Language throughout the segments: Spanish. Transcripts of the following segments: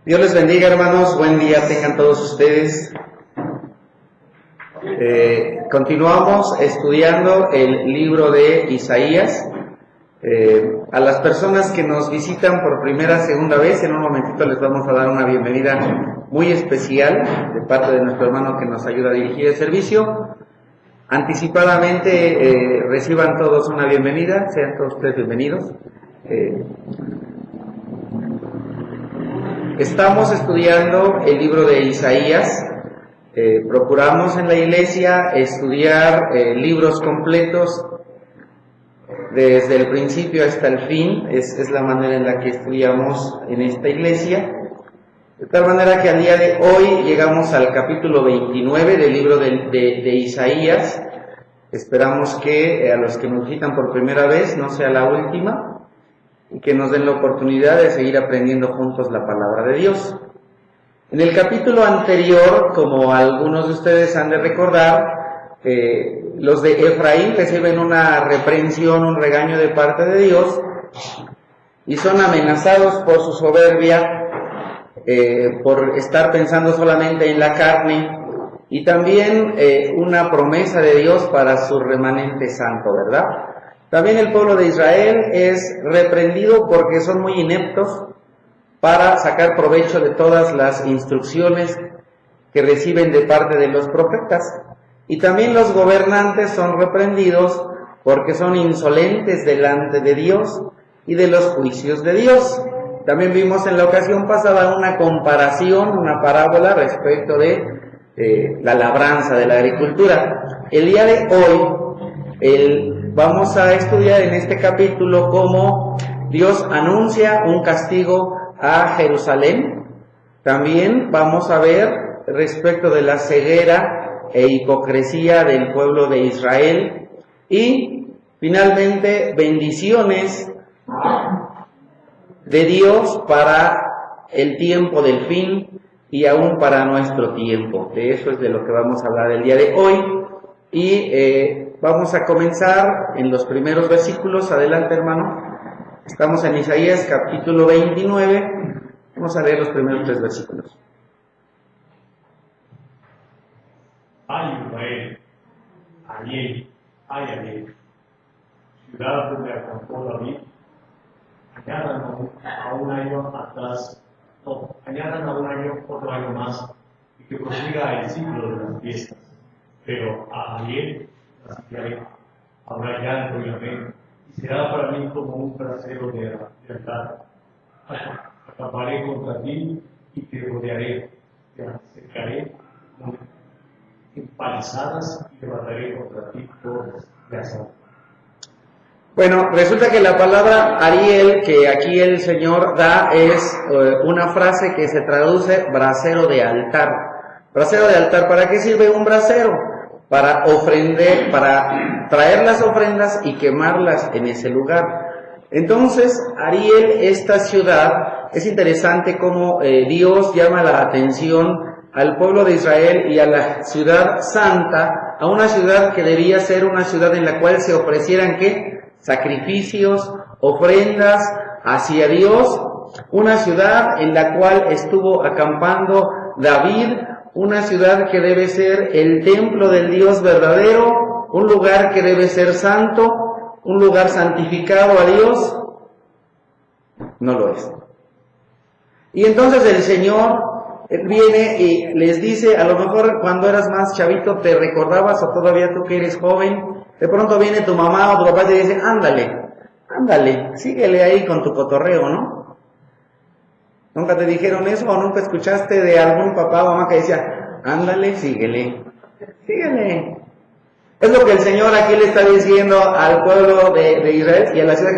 Dios les bendiga, hermanos. Buen día tengan todos ustedes. Continuamos estudiando el libro de Isaías. A las personas que nos visitan por primera, segunda vez, en un momentito les vamos a dar una bienvenida muy especial de parte de nuestro hermano que nos ayuda a dirigir el servicio. Anticipadamente reciban todos una bienvenida, sean todos ustedes bienvenidos. Estamos estudiando el libro de Isaías. Procuramos en la iglesia estudiar libros completos desde el principio hasta el fin. Es la manera en la que estudiamos en esta iglesia. De tal manera que al día de hoy llegamos al capítulo 29 del libro de Isaías. Esperamos que a los que nos visitan por primera vez no sea la última y que nos den la oportunidad de seguir aprendiendo juntos la palabra de Dios. En el capítulo anterior, como algunos de ustedes han de recordar, los de Efraín reciben una reprensión, un regaño de parte de Dios y son amenazados por su soberbia, por estar pensando solamente en la carne, y también una promesa de Dios para su remanente santo, ¿verdad? También el pueblo de Israel es reprendido porque son muy ineptos para sacar provecho de todas las instrucciones que reciben de parte de los profetas. Y también los gobernantes son reprendidos porque son insolentes delante de Dios y de los juicios de Dios. También vimos en la ocasión pasada una comparación, una parábola respecto de la labranza, de la agricultura. El día de hoy vamos a estudiar en este capítulo cómo Dios anuncia un castigo a Jerusalén. También vamos a ver respecto de la ceguera e hipocresía del pueblo de Israel. Y finalmente bendiciones de Dios para el tiempo del fin y aún para nuestro tiempo. De eso es de lo que vamos a hablar el día de hoy. Y vamos a comenzar en los primeros versículos. Adelante, hermano. Estamos en Isaías capítulo 29. Vamos a leer los primeros 3 versículos. Ay Israel, Ariel, ay Ariel, ciudad donde acampó David, añadan a un año atrás, añadan a un año otro año más, y que prosiga el ciclo de las fiestas. Pero a Ariel la sitiaré, habrá llanto y lamento, y será para mí como un brasero de altar. Acamparé contra ti y te rodearé, te acercaré empalizadas y levantaré contra ti todas las aguas. Bueno, resulta que la palabra Ariel que aquí el Señor da es una frase que se traduce brasero de altar. Brasero de altar, ¿para qué sirve un brasero? Para traer las ofrendas y quemarlas en ese lugar. Entonces, Ariel, esta ciudad, es interesante cómo Dios llama la atención al pueblo de Israel y a la ciudad santa, a una ciudad que debía ser una ciudad en la cual se ofrecieran ¿qué? Sacrificios, ofrendas hacia Dios, una ciudad en la cual estuvo acampando David, una ciudad que debe ser el templo del Dios verdadero, un lugar que debe ser santo, un lugar santificado a Dios. No lo es. Y entonces el Señor viene y les dice, a lo mejor cuando eras más chavito te recordabas, o todavía tú que eres joven, de pronto viene tu mamá o tu papá y te dice, ándale, síguele ahí con tu cotorreo, ¿no? ¿Nunca te dijeron eso o nunca escuchaste de algún papá o mamá que decía, ándale, síguele? Es lo que el Señor aquí le está diciendo al pueblo de Israel y a la ciudad,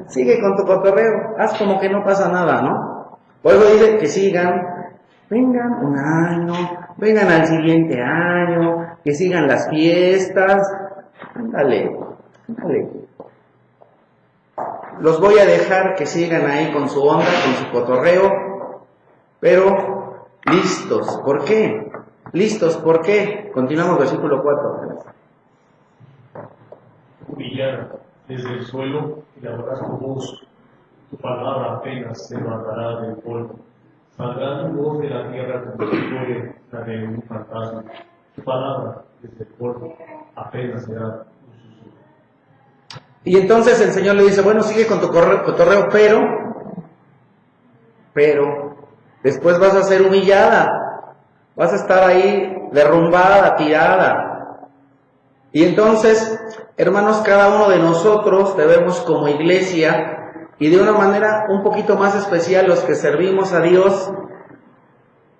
sigue con tu cotorreo, haz como que no pasa nada, ¿no? Por eso dice que sigan, vengan un año, vengan al siguiente año, que sigan las fiestas, ándale. Los voy a dejar que sigan ahí con su onda, con su cotorreo, pero listos. ¿Por qué? Continuamos versículo 4. Humillar desde el suelo y lavarás tu voz, tu palabra apenas se levantará del polvo. Saldrá tu voz de la tierra como si fuere la de un fantasma. Tu palabra desde el polvo apenas será un susurro. Y entonces el Señor le dice, bueno, sigue con tu cotorreo, pero después vas a ser humillada, vas a estar ahí derrumbada, tirada. Y entonces, hermanos, cada uno de nosotros debemos como iglesia, y de una manera un poquito más especial los que servimos a Dios,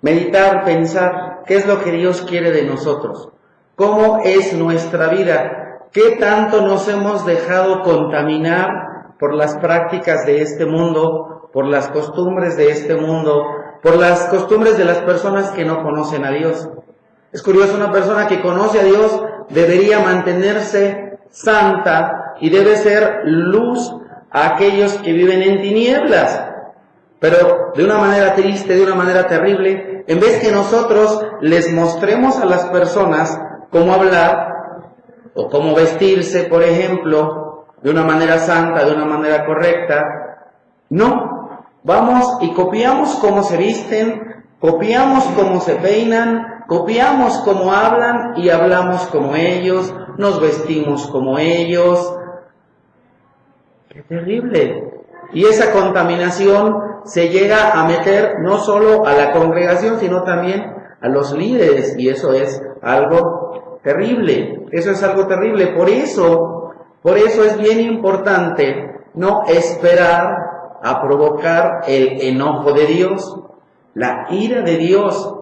meditar, pensar, ¿qué es lo que Dios quiere de nosotros? ¿Cómo es nuestra vida? ¿Qué tanto nos hemos dejado contaminar por las prácticas de este mundo, por las costumbres de este mundo, por las costumbres de las personas que no conocen a Dios? Es curioso, una persona que conoce a Dios debería mantenerse santa y debe ser luz a aquellos que viven en tinieblas. Pero de una manera triste, de una manera terrible, en vez que nosotros les mostremos a las personas cómo hablar o cómo vestirse, por ejemplo, de una manera santa, de una manera correcta, no, vamos y copiamos cómo se visten, copiamos cómo se peinan, copiamos cómo hablan y hablamos como ellos, nos vestimos como ellos. ¡Qué terrible! Y esa contaminación se llega a meter no solo a la congregación, sino también a los líderes, y eso es algo terrible, eso es algo terrible. Por eso es bien importante no esperar a provocar el enojo de Dios, la ira de Dios.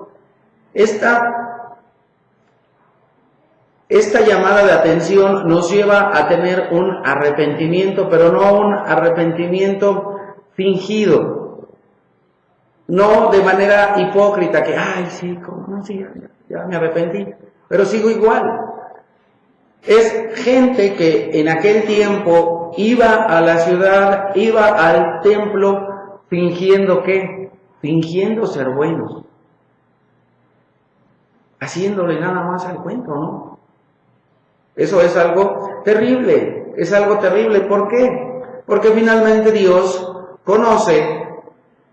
Esta llamada de atención nos lleva a tener un arrepentimiento, pero no un arrepentimiento fingido, no de manera hipócrita, que, ay, sí, ¿cómo no? Sí, ya me arrepentí, pero sigo igual. Es gente que en aquel tiempo iba a la ciudad, iba al templo, fingiendo ¿qué? Fingiendo ser buenos, haciéndole nada más al cuento, ¿no? Eso es algo terrible, es algo terrible. ¿Por qué? Porque finalmente Dios conoce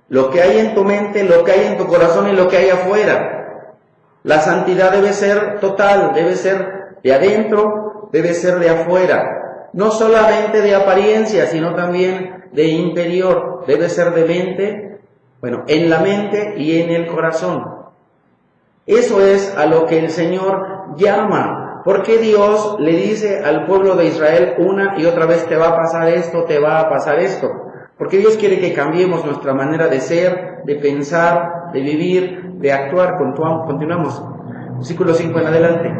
lo que hay en tu mente, lo que hay en tu corazón y lo que hay afuera. La santidad debe ser total, debe ser de adentro, debe ser de afuera. No solamente de apariencia, sino también de interior. Debe ser de mente, en la mente y en el corazón. Eso es a lo que el Señor llama. ¿Por qué Dios le dice al pueblo de Israel una y otra vez, te va a pasar esto, te va a pasar esto? Porque Dios quiere que cambiemos nuestra manera de ser, de pensar, de vivir, de actuar. Continuamos. Versículo 5 en adelante.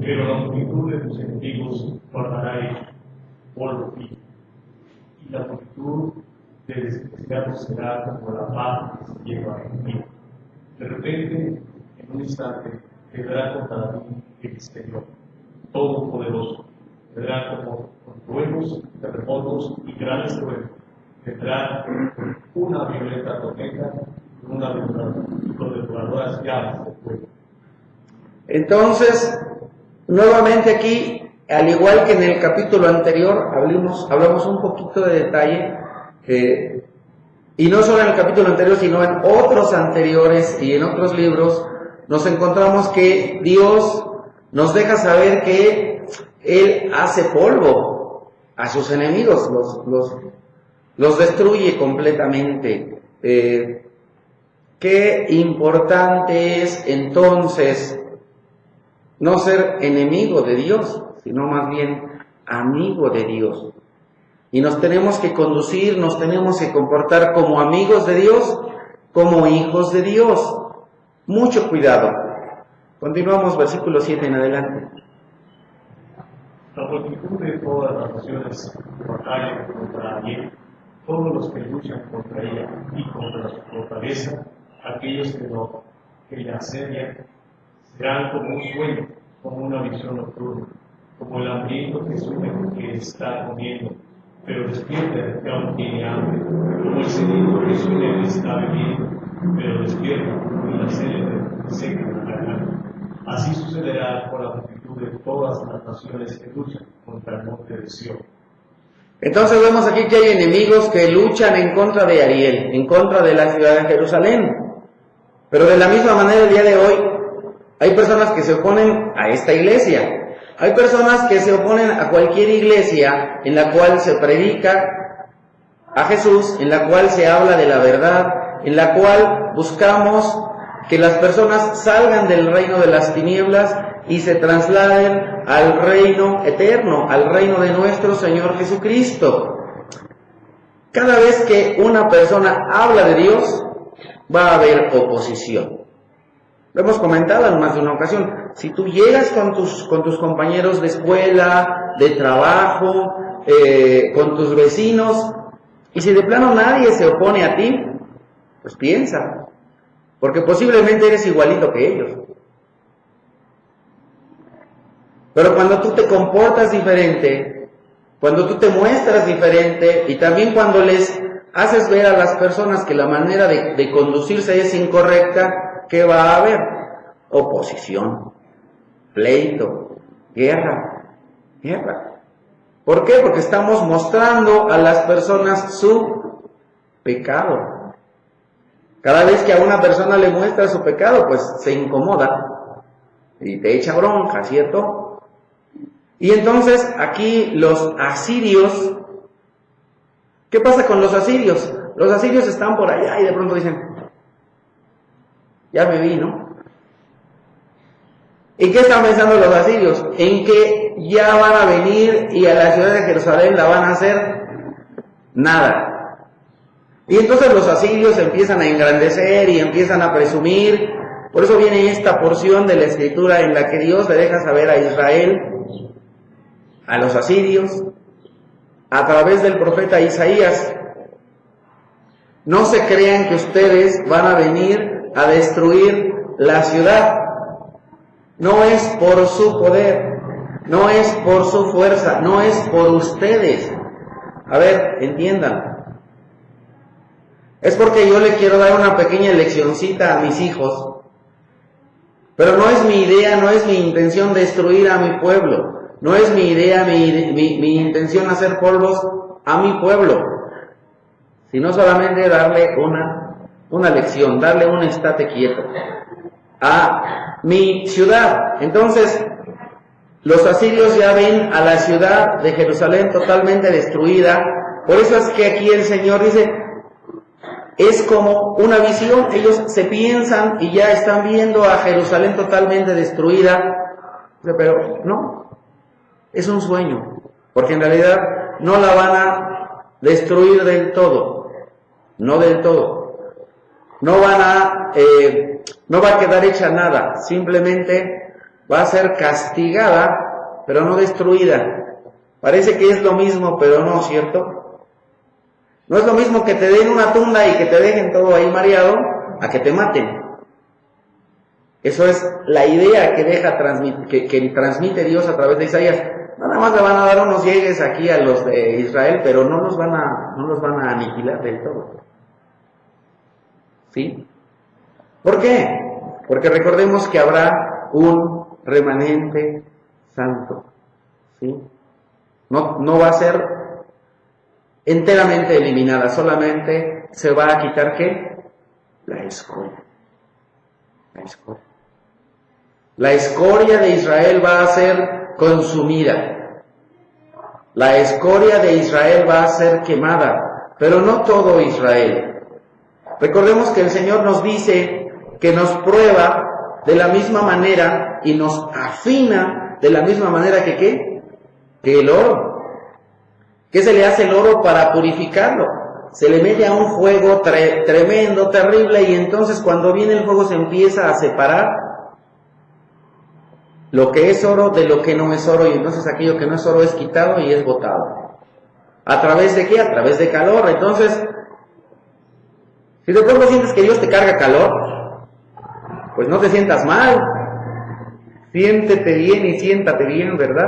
Pero la multitud de tus enemigos guardará el polvo y la multitud de despreciados será como la paz que se lleva en mí. De repente, en un instante, vendrá contra ti el Señor, Todopoderoso. Vendrá como con truenos, terremotos y grandes truenos. Vendrá una violenta tormenta con devoradoras llamas de fuego. Entonces, nuevamente aquí, al igual que en el capítulo anterior, hablamos un poquito de detalle, y no solo en el capítulo anterior, sino en otros anteriores y en otros libros, nos encontramos que Dios nos deja saber que Él hace polvo a sus enemigos, los destruye completamente. Qué importante es entonces no ser enemigo de Dios, sino más bien amigo de Dios. Y nos tenemos que conducir, nos tenemos que comportar como amigos de Dios, como hijos de Dios. Mucho cuidado. Continuamos, versículo 7 en adelante. La multitud de todas las naciones batallan contra ella, todos los que luchan contra ella y contra su fortaleza, aquellos que la asedian, serán como un sueño, como una visión nocturna, como el hambriento que sueña que está comiendo, pero despierta que aún tiene hambre, como el sediento que sueña que está bebiendo, pero despierta y la sed seca en la garganta. Así sucederá con la multitud de todas las naciones que luchan contra el monte de Sión. Entonces vemos aquí que hay enemigos que luchan en contra de Ariel, en contra de la ciudad de Jerusalén. Pero de la misma manera el día de hoy hay personas que se oponen a esta iglesia. Hay personas que se oponen a cualquier iglesia en la cual se predica a Jesús, en la cual se habla de la verdad, en la cual buscamos que las personas salgan del reino de las tinieblas y se trasladen al reino eterno, al reino de nuestro Señor Jesucristo. Cada vez que una persona habla de Dios, va a haber oposición. Lo hemos comentado en más de una ocasión. Si tú llegas con tus compañeros de escuela, de trabajo, con tus vecinos, y si de plano nadie se opone a ti, pues piensa, porque posiblemente eres igualito que ellos. Pero cuando tú te comportas diferente, cuando tú te muestras diferente, y también cuando les haces ver a las personas que la manera de conducirse es incorrecta, ¿qué va a haber? Oposición, pleito, guerra. ¿Por qué? Porque estamos mostrando a las personas su pecado. Cada vez que a una persona le muestra su pecado, pues se incomoda y te echa bronca, ¿cierto? Y entonces aquí los asirios, ¿qué pasa con los asirios? Los asirios están por allá y de pronto dicen, ya me vi, ¿no? ¿Y qué están pensando los asirios? En que ya van a venir y a la ciudad de Jerusalén la van a hacer nada. Y entonces los asirios empiezan a engrandecer y empiezan a presumir. Por eso viene esta porción de la Escritura en la que Dios le deja saber a Israel, a los asirios, a través del profeta Isaías: no se crean que ustedes van a venir a destruir la ciudad. No es por su poder, no es por su fuerza, no es por ustedes. A ver, entiendan. Es porque yo le quiero dar una pequeña leccioncita a mis hijos. Pero no es mi idea, no es mi intención destruir a mi pueblo. No es mi idea, mi intención hacer polvos a mi pueblo, sino solamente darle una lección, darle un estate quieto a mi ciudad. Entonces, los asirios ya ven a la ciudad de Jerusalén totalmente destruida. Por eso es que aquí el Señor dice, es como una visión. Ellos se piensan y ya están viendo a Jerusalén totalmente destruida, pero no. Es un sueño, porque en realidad no la van a destruir del todo, no del todo. No va a quedar hecha nada, simplemente va a ser castigada, pero no destruida. Parece que es lo mismo, pero no, ¿cierto? No es lo mismo que te den una tunda y que te dejen todo ahí mareado, a que te maten. Eso es la idea que transmite Dios a través de Isaías. Nada más le van a dar unos llegues aquí a los de Israel, pero no los van a aniquilar del todo. ¿Sí? ¿Por qué? Porque recordemos que habrá un remanente santo. ¿Sí? No va a ser enteramente eliminada, solamente se va a quitar ¿qué? La escoria. La escoria de Israel va a ser consumida. La escoria de Israel va a ser quemada, pero no todo Israel. Recordemos que el Señor nos dice que nos prueba de la misma manera y nos afina de la misma manera que ¿qué? Que el oro. ¿Qué se le hace al oro para purificarlo? Se le mete a un fuego tremendo, terrible, y entonces cuando viene el fuego se empieza a separar lo que es oro de lo que no es oro, y entonces aquello que no es oro es quitado y es botado. ¿A través de qué? A través de calor. Entonces, si de pronto sientes que Dios te carga calor, pues no te sientas mal. Siéntete bien y siéntate bien, ¿verdad?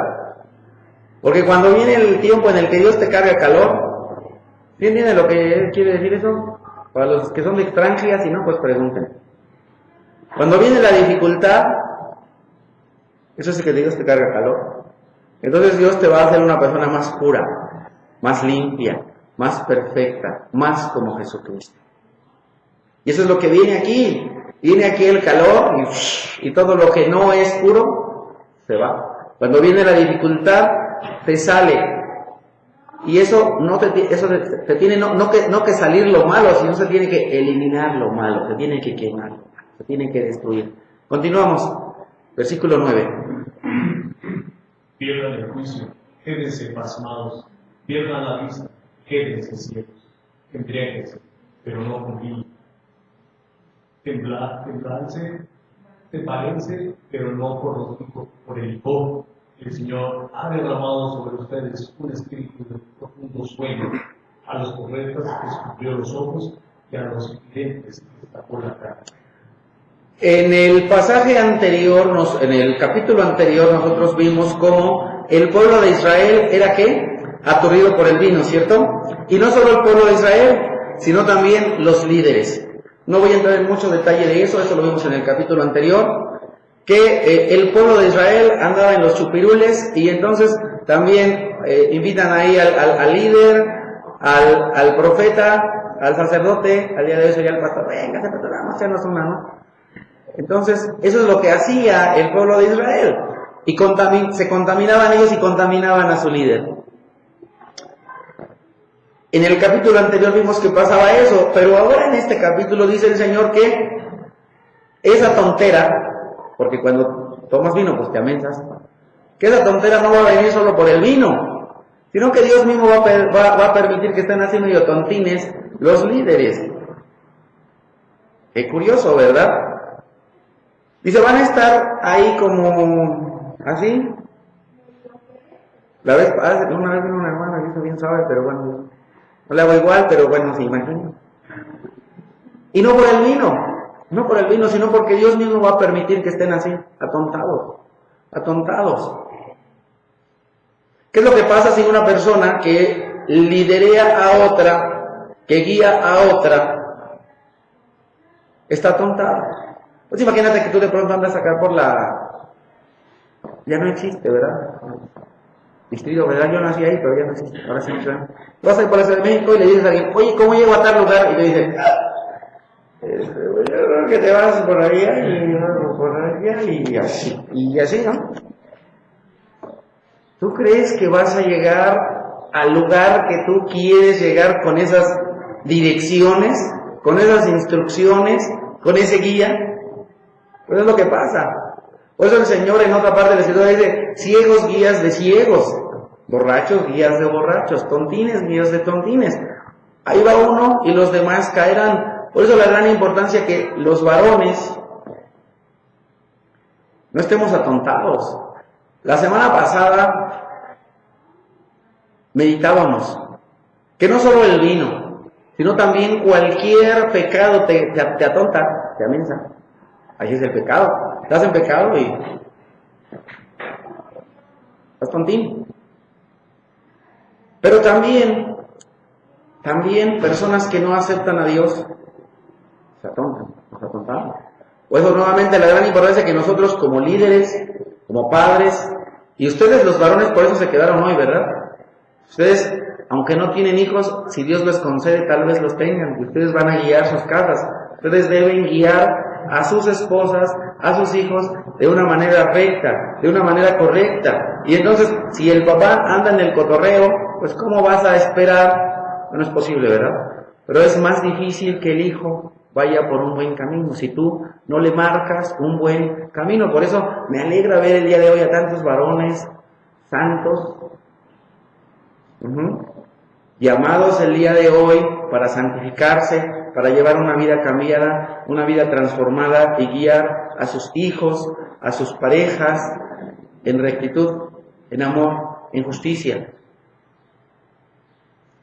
Porque cuando viene el tiempo en el que Dios te carga calor, ¿quién entiende lo que quiere decir eso? Para los que son de extranjeras, si no, pues pregunten. Cuando viene la dificultad, eso sí que Dios te carga calor. Entonces Dios te va a hacer una persona más pura. más limpia, más perfecta, más como Jesucristo. Y eso es lo que viene aquí. Viene aquí el calor y todo lo que no es puro se va. Cuando viene la dificultad, te sale. Y eso no te tiene no que salir lo malo, sino se tiene que eliminar lo malo, se tiene que quemar, se tiene que destruir. Continuamos. Versículo 9. Pierdan el juicio, quédense pasmados, pierdan la vista, quédense ciegos, embriáguense, pero no con vino. Templárense, pero no por el licor. El Señor ha derramado sobre ustedes un espíritu de profundo sueño. A los correctos les cubrió los ojos y a los evidentes les tapó la cara. En el pasaje anterior, en el capítulo anterior, nosotros vimos cómo el pueblo de Israel era ¿qué? Aturdido por el vino, ¿cierto? Y no solo el pueblo de Israel, sino también los líderes. No voy a entrar en mucho detalle de eso lo vimos en el capítulo anterior, que el pueblo de Israel andaba en los chupirules y entonces también invitan ahí al líder, al profeta, al sacerdote, al día de hoy sería el pastor, venga, vamos a hacernos una, ¿no? Entonces, eso es lo que hacía el pueblo de Israel. Y se contaminaban ellos y contaminaban a su líder. En el capítulo anterior vimos que pasaba eso, pero ahora en este capítulo dice el Señor que esa tontera, porque cuando tomas vino pues te amenzas, que esa tontera no va a venir solo por el vino, sino que Dios mismo va a permitir que estén así medio tontines los líderes. Qué curioso, ¿verdad? Dice, van a estar ahí como así. Una vez vino una hermana, y eso bien sabe, pero bueno, no le hago igual, pero bueno, se imagina. Y no por el vino, sino porque Dios mismo va a permitir que estén así, atontados. ¿Qué es lo que pasa si una persona que liderea a otra, que guía a otra, está atontada? Pues imagínate que tú de pronto andas acá por ya no existe, ¿verdad? Distrito, ¿verdad? Yo nací ahí, pero ya no existe. Ahora sí, ¿verdad? Vas a ir por la Ciudad de México y le dices a alguien, oye, ¿cómo llego a tal lugar? Y le dicen, yo creo que te vas por allá y así, ¿no? ¿Tú crees que vas a llegar al lugar que tú quieres llegar con esas direcciones, con esas instrucciones, con ese guía? Pues es lo que pasa. Por eso el Señor en otra parte de la escritura dice, ciegos guías de ciegos, borrachos guías de borrachos, tontines guías de tontines. Ahí va uno y los demás caerán. Por eso la gran importancia que los varones no estemos atontados. La semana pasada meditábamos que no solo el vino, sino también cualquier pecado te atonta, te amenaza. Ahí es el pecado. Estás en pecado y estás tontín. Pero también personas que no aceptan a Dios se atontan, nos atontamos. Por eso nuevamente la gran importancia que nosotros como líderes, como padres, y ustedes los varones por eso se quedaron hoy, ¿verdad? Ustedes, aunque no tienen hijos, si Dios les concede, tal vez los tengan, y ustedes van a guiar sus casas. Ustedes deben guiar a sus esposas, a sus hijos, de una manera recta, de una manera correcta. Y entonces, si el papá anda en el cotorreo, pues ¿cómo vas a esperar? No es posible, ¿verdad? Pero es más difícil que el hijo vaya por un buen camino, si tú no le marcas un buen camino. Por eso me alegra ver el día de hoy a tantos varones santos, llamados el día de hoy para santificarse, para llevar una vida cambiada, una vida transformada y guiar a sus hijos, a sus parejas, en rectitud, en amor, en justicia.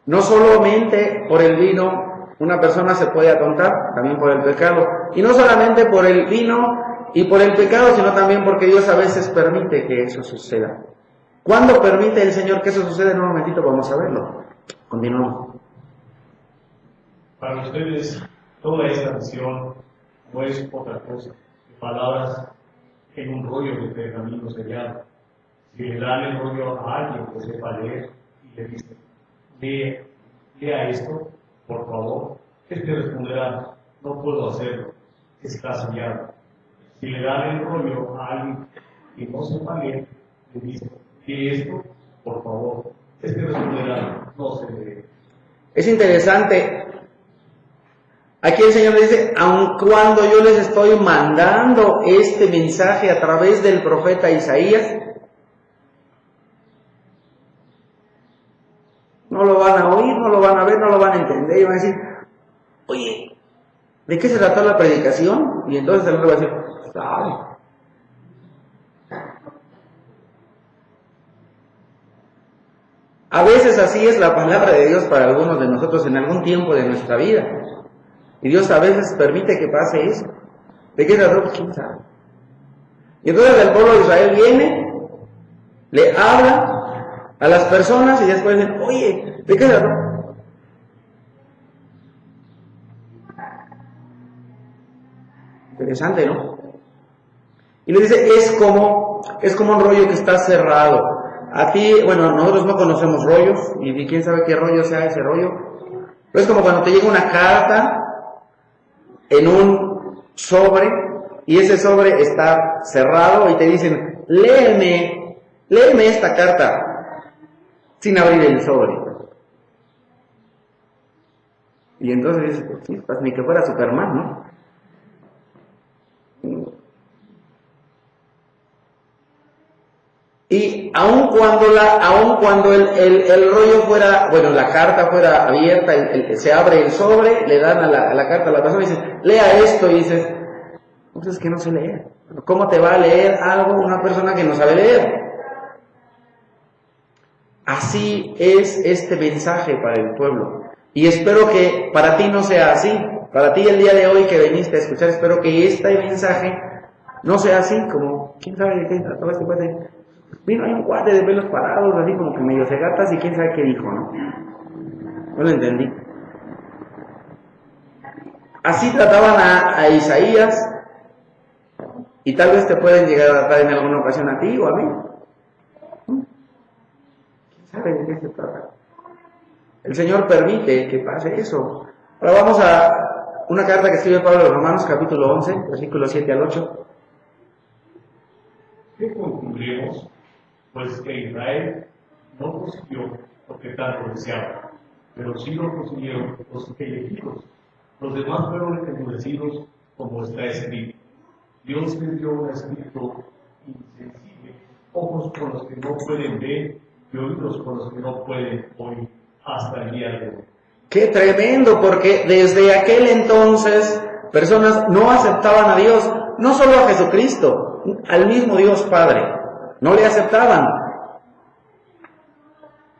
No solamente por el vino una persona se puede atontar, también por el pecado. Y no solamente por el vino y por el pecado, sino también porque Dios a veces permite que eso suceda. ¿Cuándo permite el Señor que eso suceda? En un momentito vamos a verlo. Continuamos. Para ustedes, toda esta visión no es otra cosa que palabras en un rollo de pergamino sellado. Si le dan el rollo a alguien que sepa leer y le dice, lea esto, por favor. Este responderá, no puedo hacerlo, está sellado. Si le dan el rollo a alguien que no sepa leer, le dice, lee esto, por favor. Este responderá, no se lee. Es interesante. Aquí el Señor dice, aun cuando yo les estoy mandando este mensaje a través del profeta Isaías, no lo van a oír, no lo van a ver, no lo van a entender. Y van a decir, oye, ¿de qué se trató la predicación? Y entonces el otro va a decir, ¿sabe? A veces así es la palabra de Dios para algunos de nosotros en algún tiempo de nuestra vida. Y Dios a veces permite que pase eso. ¿De qué se trató? ¿Quién sabe? Y entonces el pueblo de Israel viene, le habla a las personas y después dicen, oye, ¿de qué se trató? Interesante, ¿no? Y le dice, es como un rollo que está cerrado. A ti, bueno, nosotros no conocemos rollos, y quién sabe qué rollo sea ese rollo. Pero es como cuando te llega una carta en un sobre, y ese sobre está cerrado, y te dicen, léeme esta carta, sin abrir el sobre. Y entonces dices, sí, pues ni que fuera Superman, ¿no? Y aun cuando el rollo fuera, bueno, la carta fuera abierta, se abre el sobre, le dan a la carta a la persona y dicen, lea esto, y dices, pues es que no sé leer. ¿Cómo te va a leer algo una persona que no sabe leer? Así es este mensaje para el pueblo. Y espero que para ti no sea así. Para ti el día de hoy que viniste a escuchar, espero que este mensaje no sea así, como, ¿quién sabe de qué trató este cuate? Vino, hay un cuate de pelos parados, así como que medio cegatas, y quién sabe qué dijo, ¿no? No lo entendí. Así trataban a Isaías, y tal vez te pueden llegar a tratar en alguna ocasión a ti o a mí. ¿Quién sabe de qué se trata? El Señor permite que pase eso. Ahora vamos a una carta que escribe Pablo a los Romanos, capítulo 11, versículos 7 al 8. ¿Qué concluiremos? Pues que Israel no consiguió lo que tanto deseaba, pero sí lo consiguieron los elegidos. Los demás fueron endurecidos, como está escrito. Dios les dio un espíritu insensible, ojos con los que no pueden ver y oídos con los que no pueden oír, hasta el día de hoy. ¡Qué tremendo! Porque desde aquel entonces personas no aceptaban a Dios, no solo a Jesucristo, al mismo Dios Padre. No le aceptaban.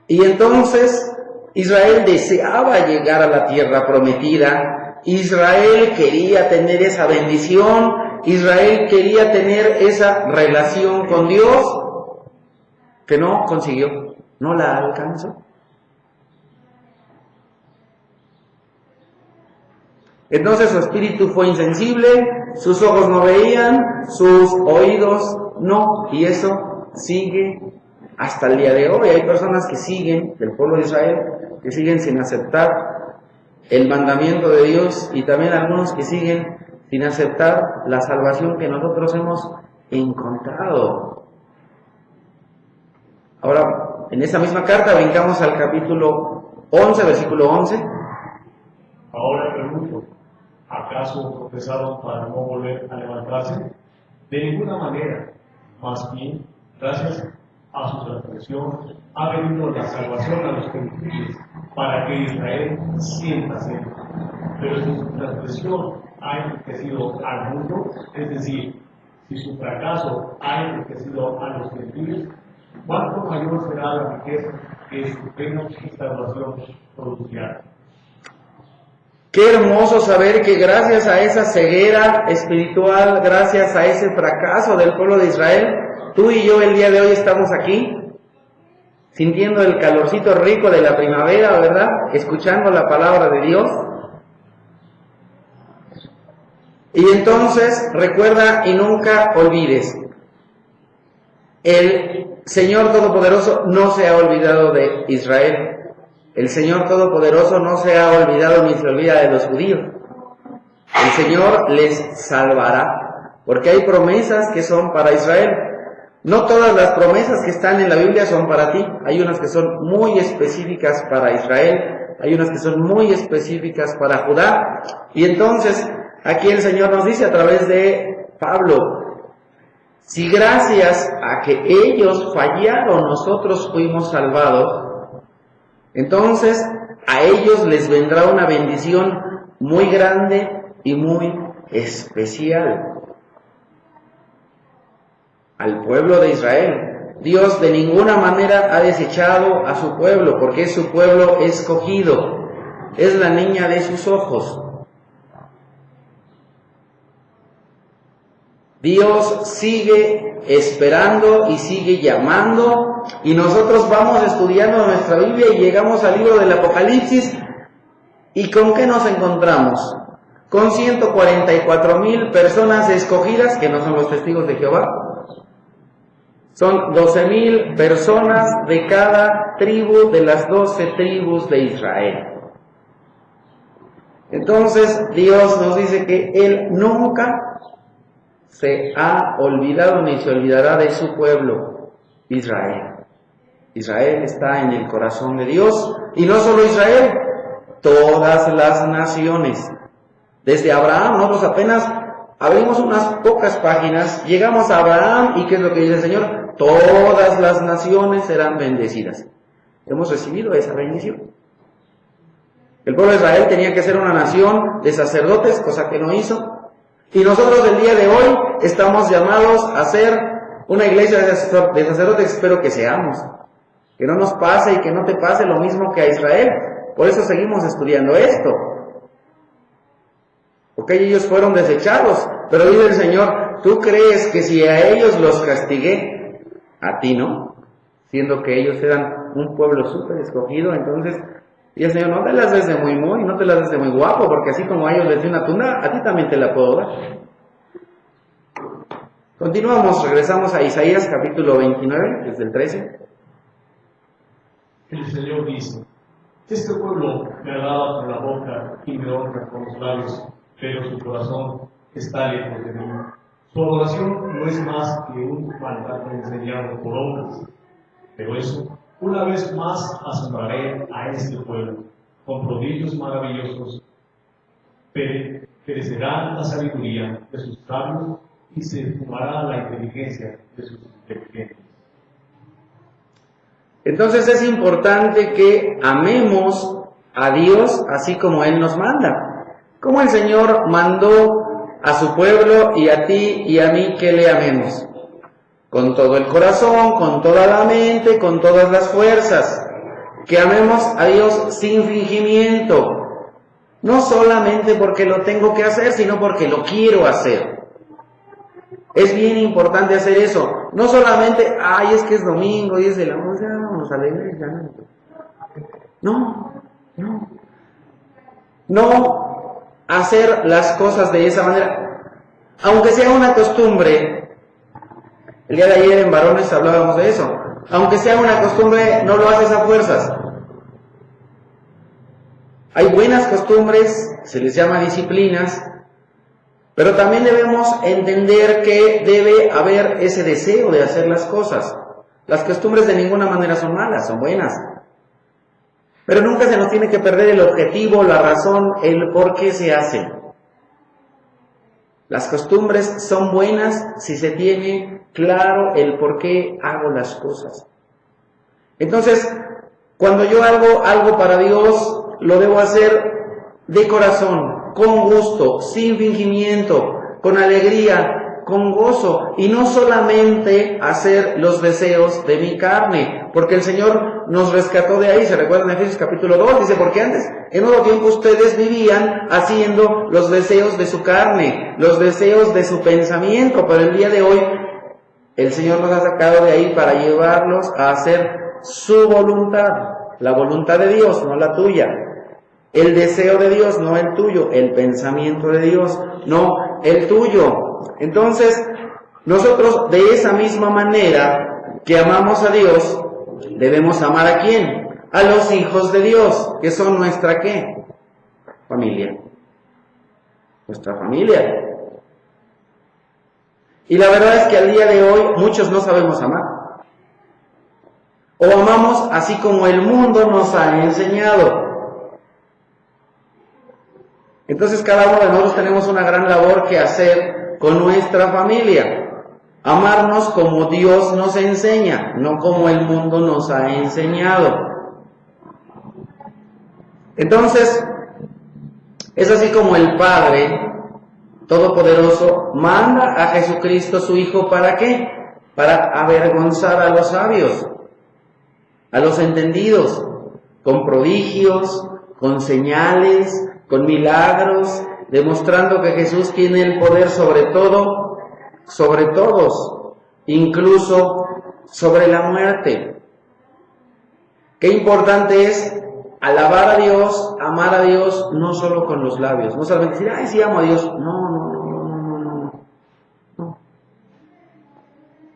Y entonces Israel deseaba llegar a la tierra prometida. Israel quería tener esa bendición. Israel quería tener esa relación con Dios que no consiguió, no la alcanzó. Entonces su espíritu fue insensible, sus ojos no veían, sus oídos no, y eso sigue hasta el día de hoy. Hay personas que siguen, del pueblo de Israel, que siguen sin aceptar el mandamiento de Dios, y también algunos que siguen sin aceptar la salvación que nosotros hemos encontrado. Ahora, en esa misma carta brincamos al capítulo 11, versículo 11. Ahora pregunto, ¿acaso profesaron para no volver a levantarse? De ninguna manera, más bien, gracias a su transgresión, ha venido la salvación a los gentiles, para que Israel sienta sed. Pero si su transgresión ha enriquecido al mundo, es decir, si su fracaso ha enriquecido a los gentiles, ¿cuánto mayor será la riqueza que su plena salvación producirá? Qué hermoso saber que gracias a esa ceguera espiritual, gracias a ese fracaso del pueblo de Israel, tú y yo el día de hoy estamos aquí, sintiendo el calorcito rico de la primavera, ¿verdad? Escuchando la palabra de Dios. Y entonces, recuerda y nunca olvides, el Señor Todopoderoso no se ha olvidado de Israel. El Señor Todopoderoso no se ha olvidado ni se olvida de los judíos. El Señor les salvará, porque hay promesas que son para Israel. No todas las promesas que están en la Biblia son para ti. Hay unas que son muy específicas para Israel, hay unas que son muy específicas para Judá. Y entonces, aquí el Señor nos dice a través de Pablo, si gracias a que ellos fallaron, nosotros fuimos salvados, entonces a ellos les vendrá una bendición muy grande y muy especial. Al pueblo de Israel, Dios de ninguna manera ha desechado a su pueblo, porque es su pueblo escogido, es la niña de sus ojos. Dios sigue esperando y sigue llamando, y nosotros vamos estudiando nuestra Biblia y llegamos al libro del Apocalipsis, ¿y con qué nos encontramos? Con 144,000 personas escogidas, que no son los testigos de Jehová. Son 12,000 personas de cada tribu de las 12 tribus de Israel. Entonces Dios nos dice que Él nunca se ha olvidado ni se olvidará de su pueblo, Israel. Israel está en el corazón de Dios, y no solo Israel, todas las naciones. Desde Abraham, nosotros apenas abrimos unas pocas páginas, llegamos a Abraham, y ¿qué es lo que dice el Señor? Todas las naciones serán bendecidas. Hemos recibido esa bendición. El pueblo de Israel tenía que ser una nación de sacerdotes, cosa que no hizo. Y nosotros el día de hoy estamos llamados a ser una iglesia de sacerdotes, espero que seamos. Que no nos pase y que no te pase lo mismo que a Israel. Por eso seguimos estudiando esto. Porque ellos fueron desechados. Pero dice el Señor, ¿tú crees que si a ellos los castigué, a ti no? Siendo que ellos eran un pueblo súper escogido, entonces... Y el Señor, no te las des de muy, no te las des de muy guapo, porque así como a ellos les di una tunda, a ti también te la puedo dar. Continuamos, regresamos a Isaías capítulo 29, desde el 13. El Señor dice, este pueblo me alaba con la boca y me honra con los labios, pero su corazón está lejos de mí. Su adoración no es más que un mandato enseñado por hombres, pero eso, una vez más asombraré a este pueblo con prodigios maravillosos. Perecerá la sabiduría de sus sabios y se fumará la inteligencia de sus inteligentes. Entonces es importante que amemos a Dios así como Él nos manda. Como el Señor mandó a su pueblo y a ti y a mí que le amemos. Con todo el corazón, con toda la mente, con todas las fuerzas. Que amemos a Dios sin fingimiento. No solamente porque lo tengo que hacer, sino porque lo quiero hacer. Es bien importante hacer eso. No solamente, ay, es que es domingo y es de la música, vamos a la iglesia. No hacer las cosas de esa manera. Aunque sea una costumbre. El día de ayer en Varones hablábamos de eso. Aunque sea una costumbre, no lo haces a fuerzas. Hay buenas costumbres, se les llama disciplinas, pero también debemos entender que debe haber ese deseo de hacer las cosas. Las costumbres de ninguna manera son malas, son buenas. Pero nunca se nos tiene que perder el objetivo, la razón, el por qué se hacen. Las costumbres son buenas si se tiene claro el por qué hago las cosas. Entonces, cuando yo hago algo para Dios, lo debo hacer de corazón, con gusto, sin fingimiento, con alegría, con gozo, y no solamente hacer los deseos de mi carne, porque el Señor nos rescató de ahí. Se recuerdan en Efesios capítulo 2, dice, porque antes, en otro tiempo ustedes vivían haciendo los deseos de su carne, los deseos de su pensamiento, pero el día de hoy el Señor nos ha sacado de ahí para llevarlos a hacer su voluntad, la voluntad de Dios, no la tuya. El deseo de Dios, no el tuyo. El pensamiento de Dios, no el tuyo. Entonces, nosotros de esa misma manera que amamos a Dios, debemos amar ¿a quién? a los hijos de Dios, que son nuestra ¿qué? Familia. Nuestra familia. Y la verdad es que al día de hoy muchos no sabemos amar. O amamos así como el mundo nos ha enseñado. Entonces cada uno de nosotros tenemos una gran labor que hacer con nuestra familia. Amarnos como Dios nos enseña, no como el mundo nos ha enseñado. Entonces, es así como el Padre Todopoderoso manda a Jesucristo su Hijo, ¿para qué? Para avergonzar a los sabios, a los entendidos, con prodigios, con señales, con milagros, demostrando que Jesús tiene el poder sobre todo, sobre todos, incluso sobre la muerte. Qué importante es alabar a Dios, amar a Dios, no solo con los labios, no solamente decir, ay, sí amo a Dios, no.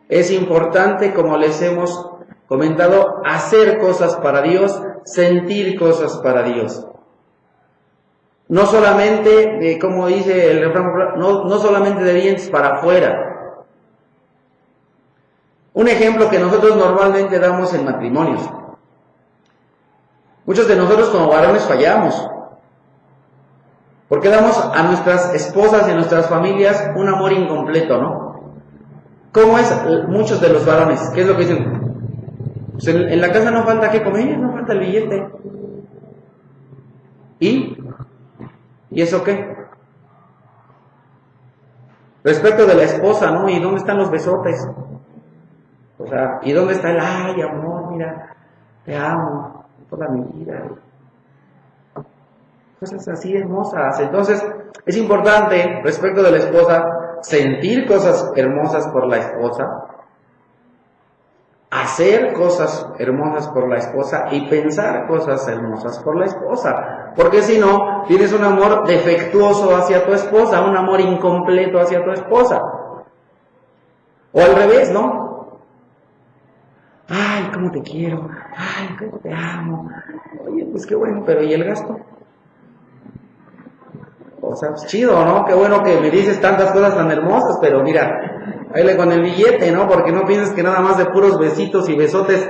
Es importante, como les hemos comentado, hacer cosas para Dios, sentir cosas para Dios. No solamente, como dice el refrán, no solamente de dientes para afuera. Un ejemplo que nosotros normalmente damos en matrimonios. Muchos de nosotros como varones fallamos, porque damos a nuestras esposas y a nuestras familias un amor incompleto, ¿no? ¿Cómo es muchos de los varones? ¿Qué es lo que dicen? Pues en la casa no falta qué comer, no falta el billete. ¿Y eso qué? Respecto de la esposa, ¿no? ¿Y dónde están los besotes? O sea, ¿y dónde está el, ay, amor, mira, te amo, toda mi vida? Cosas así hermosas. Entonces, es importante, respecto de la esposa, sentir cosas hermosas por la esposa, hacer cosas hermosas por la esposa y pensar cosas hermosas por la esposa. Porque si no, tienes un amor defectuoso hacia tu esposa, un amor incompleto hacia tu esposa. O al revés, ¿no? Ay, cómo te quiero, ay, cómo te amo. Oye, pues qué bueno, pero ¿y el gasto? O sea, pues chido, ¿no? Qué bueno que me dices tantas cosas tan hermosas, pero mira, ahí con el billete, ¿no? Porque no pienses que nada más de puros besitos y besotes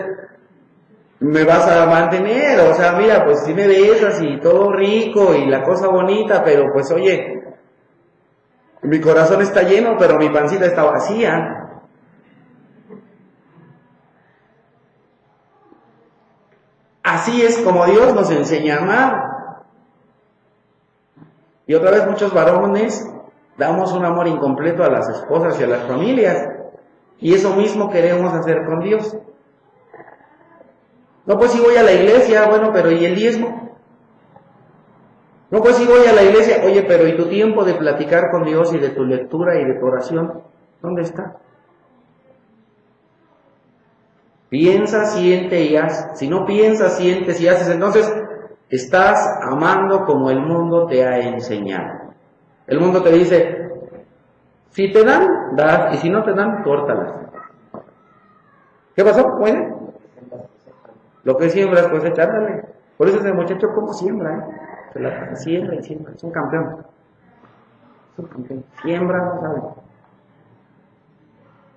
me vas a mantener. O sea, mira, pues sí me besas y todo rico y la cosa bonita, pero pues oye, mi corazón está lleno, pero mi pancita está vacía. Así es como Dios nos enseña a amar. Y otra vez muchos varones damos un amor incompleto a las esposas y a las familias. Y eso mismo queremos hacer con Dios. No, pues si voy a la iglesia, bueno, pero ¿y el diezmo? No, pues si voy a la iglesia, oye, pero ¿y tu tiempo de platicar con Dios y de tu lectura y de tu oración? ¿Dónde está? Piensa, siente y haz. Si no piensas, sientes y haces, entonces estás amando como el mundo te ha enseñado. El mundo te dice, si te dan, das, y si no te dan, córtalas. ¿Qué pasó? Bueno, lo que siembras, pues echándole. Por eso ese muchacho, ¿cómo siembra? Se la siembra y siembra. Es un campeón. Es un campeón. Siembra, no sabe.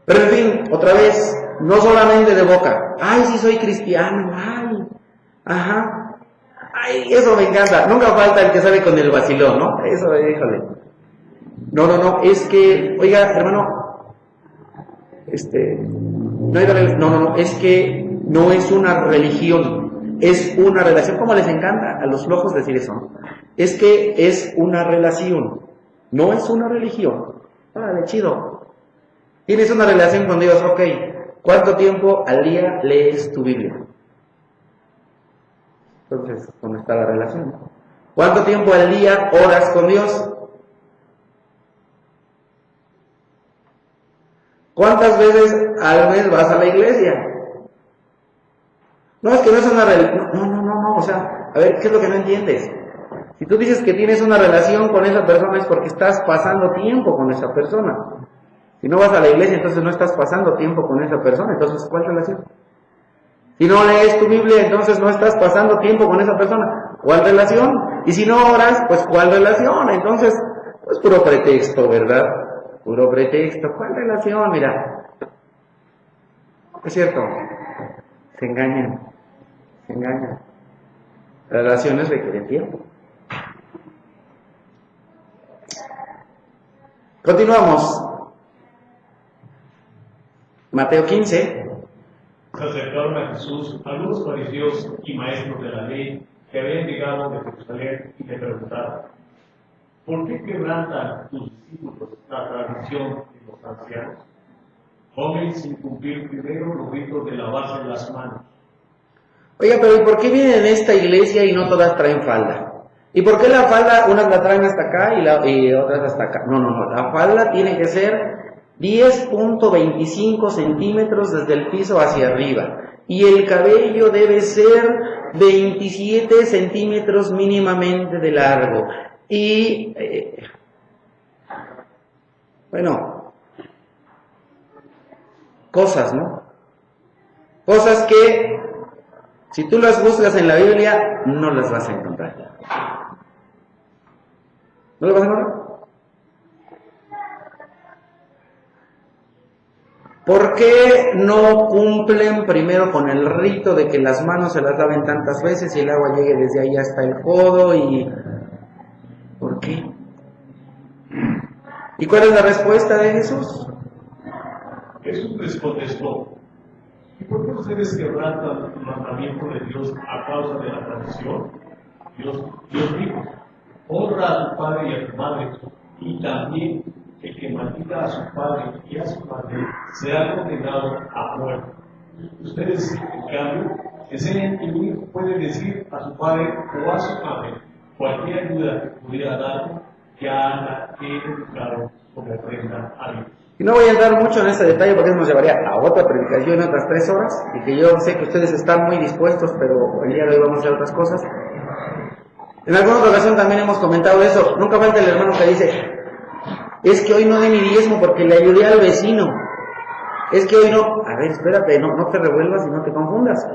Pero en fin, otra vez, no solamente de boca. Ay, sí soy cristiano. Ay, ajá. Ay, eso me encanta. Nunca falta el que sale con el vacilón, ¿no? Eso, híjole. No, es que, oiga, hermano, no, es que no es una religión, es una relación. ¿Cómo les encanta a los flojos decir eso? ¿No? Es que es una relación, no es una religión. Órale, chido. Tienes una relación con Dios, ok. ¿Cuánto tiempo al día lees tu Biblia? Entonces, ¿dónde está la relación? ¿Cuánto tiempo al día oras con Dios? ¿Cuántas veces al mes vas a la iglesia? No, es que no es una religión. No, o sea, a ver, ¿qué es lo que no entiendes? Si tú dices que tienes una relación con esa persona es porque estás pasando tiempo con esa persona. Si no vas a la iglesia, entonces no estás pasando tiempo con esa persona. Entonces, ¿cuál relación? Si no lees tu Biblia, entonces no estás pasando tiempo con esa persona. ¿Cuál relación? Y si no oras, pues ¿cuál relación? Entonces, pues puro pretexto, ¿verdad? Puro pretexto. ¿Cuál relación? Mira. Es cierto. Se engañan. Se engañan. Las relaciones requieren tiempo. Continuamos. Mateo 15. Se acercaron a Jesús algunos fariseos y maestros de la ley que habían llegado de Jerusalén y le preguntaron: ¿por qué quebrantan tus discípulos la tradición de los ancianos? Comen sin cumplir primero los ritos de lavarse las manos. Oiga, pero ¿y por qué vienen en esta iglesia y no todas traen falda? ¿Y por qué la falda, unas la traen hasta acá y otras hasta acá? No, la falda tiene que ser 10.25 centímetros desde el piso hacia arriba. Y el cabello debe ser 27 centímetros mínimamente de largo. Y, bueno, cosas, ¿no? Cosas que, si tú las buscas en la Biblia, no las vas a encontrar. ¿No las vas a encontrar? ¿Por qué no cumplen primero con el rito de que las manos se las laven tantas veces y el agua llegue desde ahí hasta el codo? ¿Por qué? ¿Y cuál es la respuesta de Jesús? Jesús les contestó: ¿y por qué ustedes quebrantan el mandamiento de Dios a causa de la tradición? Dios dijo: honra a tu padre y a tu madre, y también el que maldita a su padre y a su madre será condenado a muerte. Ustedes, en cambio, enseñan que un hijo puede decir a su padre o a su madre cualquier ayuda que pudiera dar, que haga que educaron como ofrenda a Dios. Y no voy a entrar mucho en ese detalle porque eso nos llevaría a otra predicación en otras 3 horas, y que yo sé que ustedes están muy dispuestos, pero el día de hoy vamos a hacer otras cosas. En alguna otra ocasión también hemos comentado eso. Nunca falta el hermano que dice: es que hoy no de mi diezmo porque le ayudé al vecino. Es que hoy no. A ver, espérate, no te revuelvas y no te confundas.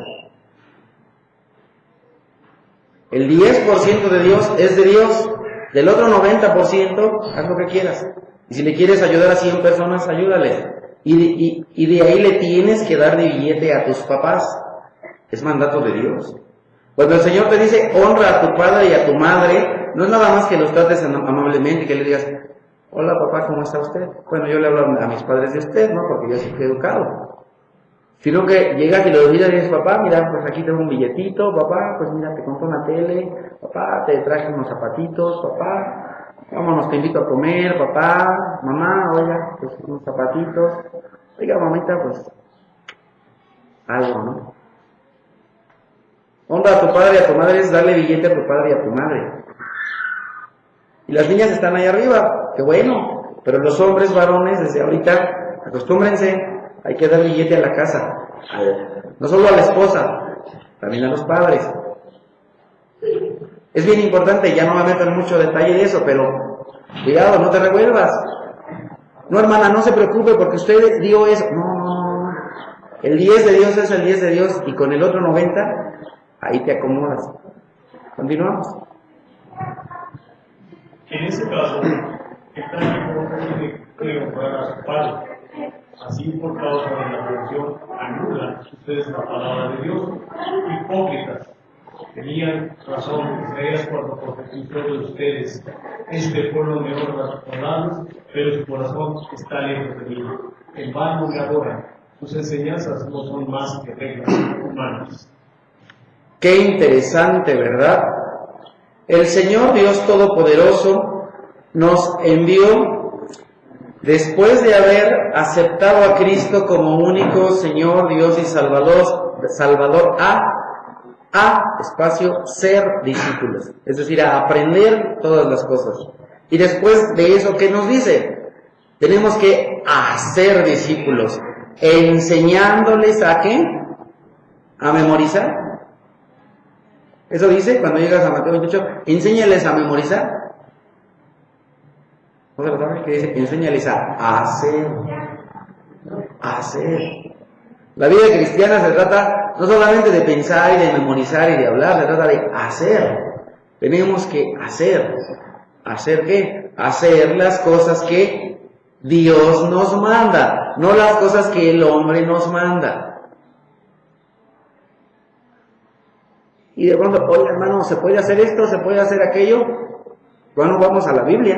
El 10% de Dios es de Dios. Del otro 90%, haz lo que quieras. Y si le quieres ayudar a 100 personas, ayúdale. Y de ahí le tienes que dar de billete a tus papás. Es mandato de Dios. Cuando el Señor te dice: honra a tu padre y a tu madre, no es nada más que los trates amablemente y que le digas: hola papá, ¿cómo está usted? Bueno, yo le hablo a mis padres de usted, ¿no? Porque yo sí fui educado. Sino que llegas y lo miras y dices: papá, mira, pues aquí tengo un billetito, papá, pues mira, te compré una tele, papá, te traje unos zapatitos, papá, vámonos, te invito a comer, papá, mamá, oiga, pues unos zapatitos, oiga, mamita, pues algo, ¿no? Honra a tu padre y a tu madre es darle billete a tu padre y a tu madre. Y las niñas están ahí arriba, qué bueno, pero los hombres varones desde ahorita, acostúmbrense, hay que dar billete a la casa, no solo a la esposa, también a los padres. Es bien importante, ya no me meto en mucho detalle de eso, pero cuidado, no te revuelvas. No, hermana, no se preocupe porque usted dio eso. No. El 10 de Dios es el 10 de Dios y con el otro 90, ahí te acomodas. Continuamos. En ese caso, el hijo tiene que honrar a su padre. Así, por causa de la tradición, anulan ustedes la palabra de Dios. Hipócritas, tenían razón Isaías cuando profetizó de ustedes: este pueblo me honra con labios, pero su corazón está lejos de mí. En vano me adoran, sus enseñanzas no son más que reglas humanas. Qué interesante, ¿verdad? El Señor Dios Todopoderoso nos envió, después de haber aceptado a Cristo como único Señor, Dios y Salvador ser discípulos, es decir, a aprender todas las cosas. Y después de eso, ¿qué nos dice? Tenemos que hacer discípulos, enseñándoles ¿a qué? A memorizar. Eso dice cuando llegas a Mateo 28, enséñales a memorizar. ¿No se lo saben? Que dice, enséñales a hacer. La vida cristiana se trata no solamente de pensar y de memorizar y de hablar, se trata de hacer. Tenemos que hacer. ¿Hacer qué? Hacer las cosas que Dios nos manda, no las cosas que el hombre nos manda. Y de pronto, oye hermano, ¿se puede hacer esto? ¿Se puede hacer aquello? Bueno, vamos a la Biblia.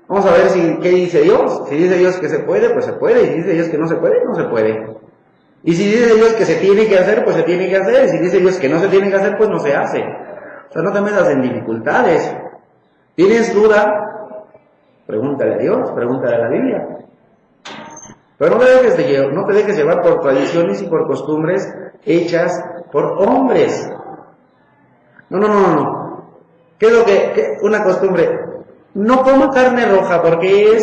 Vamos a ver qué dice Dios. Si dice Dios que se puede, pues se puede. Y si dice Dios que no se puede, no se puede. Y si dice Dios que se tiene que hacer, pues se tiene que hacer. Y si dice Dios que no se tiene que hacer, pues no se hace. O sea, no te metas en dificultades. ¿Tienes duda? Pregúntale a Dios, pregúntale a la Biblia. Pero no te dejes llevar por tradiciones y por costumbres hechas por hombres. No. ¿Qué es lo que una costumbre? No coma carne roja porque